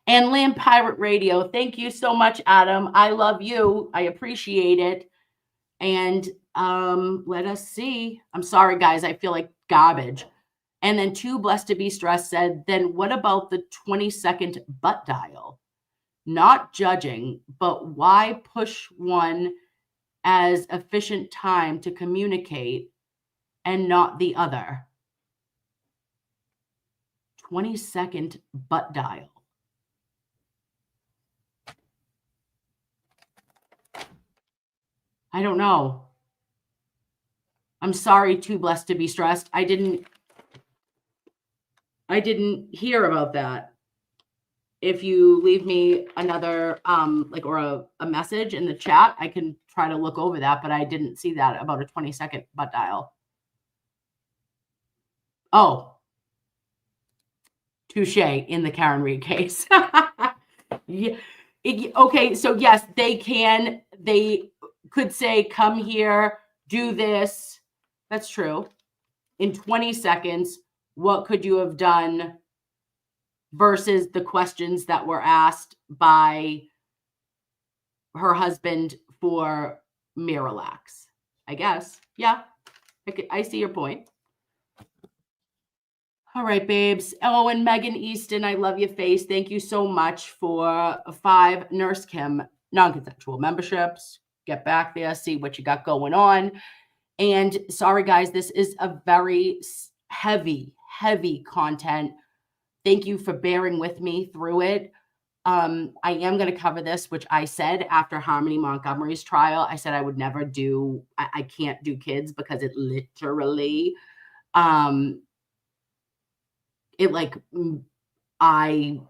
And Land Pirate Radio, thank you so much, Adam. I love you. I appreciate it. And let us see. I'm sorry, guys. I feel like garbage. And then Too Blessed to Be Stressed said, then what about the 20-second butt dial? Not judging, but why push one as efficient time to communicate and not the other? 20-second butt dial. I don't know. I'm sorry, Too Blessed to Be Stressed. I didn't hear about that. If you leave me another or a message in the chat, I can try to look over that, but I didn't see that about a 20-second butt dial. Oh, touche, in the Karen Reed case. Yeah. Okay, so yes, they could say, come here, do this. That's true. In 20 seconds, what could you have done versus the questions that were asked by her husband for Miralax, I guess. Yeah, I see your point. All right, babes. Oh, and Megan Easton, I love your face. Thank you so much for 5 Nurse Kim non-consensual memberships. Get back there, see what you got going on. And sorry, guys, this is a very heavy content. Thank you for bearing with me through it. I am going to cover this, which I said after Harmony Montgomery's trial. I said I would never do, I can't do kids because it literally, I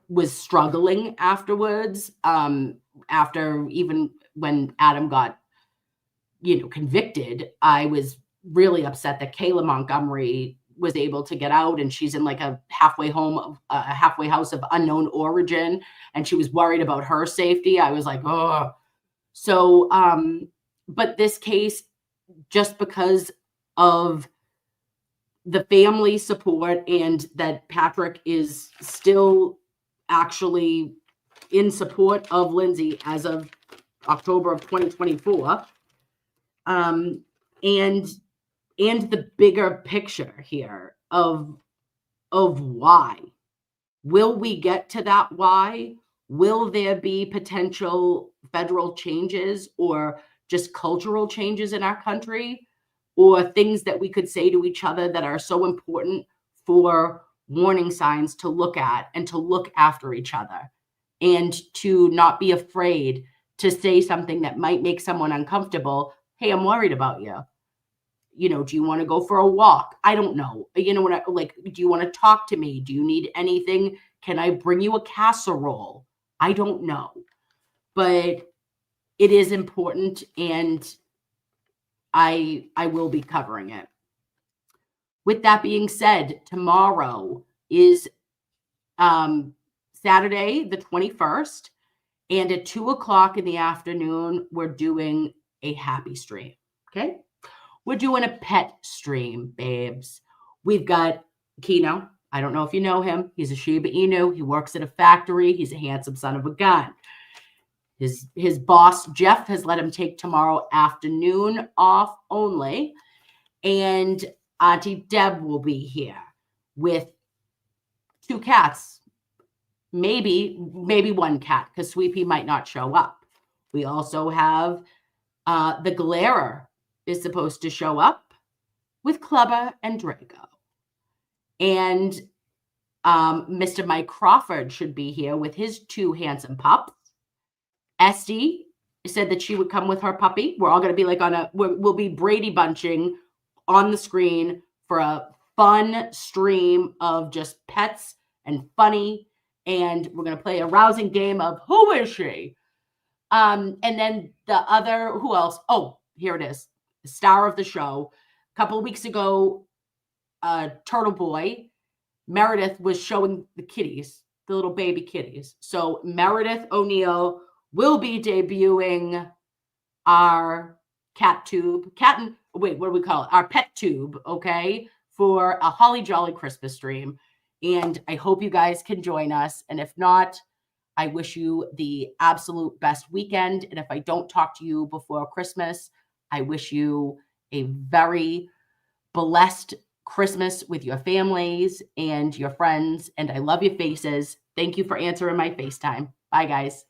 was struggling afterwards. After even when Adam got, convicted, I was really upset that Kayla Montgomery was able to get out, and she's in like a halfway house of unknown origin, and she was worried about her safety. I was like, oh. So, but this case, just because of the family support and that Patrick is still actually in support of Lindsay as of October of 2024. And the bigger picture here of why. Will we get to that why? Will there be potential federal changes or just cultural changes in our country, or things that we could say to each other that are so important for warning signs to look at and to look after each other, and to not be afraid to say something that might make someone uncomfortable? Hey, I'm worried about you. You know, do you want to go for a walk? I don't know. You know, do you want to talk to me? Do you need anything? Can I bring you a casserole? I don't know. But it is important, and I will be covering it. With that being said, tomorrow is Saturday, the 21st, and at 2:00 in the afternoon, we're doing a happy stream. Okay. We're doing a pet stream, babes. We've got Kino. I don't know if you know him. He's a Shiba Inu. He works at a factory. He's a handsome son of a gun. His boss, Jeff, has let him take tomorrow afternoon off only. And Auntie Deb will be here with 2 cats. Maybe one cat, because Sweepy might not show up. We also have the Glairer is supposed to show up with Clubber and Draco. And Mr. Mike Crawford should be here with his 2 handsome pups. Esty said that she would come with her puppy. We're all going to be like we'll be Brady bunching on the screen for a fun stream of just pets and funny. And we're going to play a rousing game of who is she? And then the other, who else? Oh, here it is. The star of the show. A couple of weeks ago, Turtle Boy, Meredith, was showing the kitties, the little baby kitties. So Meredith O'Neill will be debuting our cat tube, what do we call it? Our pet tube, okay, for a Holly Jolly Christmas stream. And I hope you guys can join us. And if not, I wish you the absolute best weekend. And if I don't talk to you before Christmas, I wish you a very blessed Christmas with your families and your friends. And I love your faces. Thank you for answering my FaceTime. Bye, guys.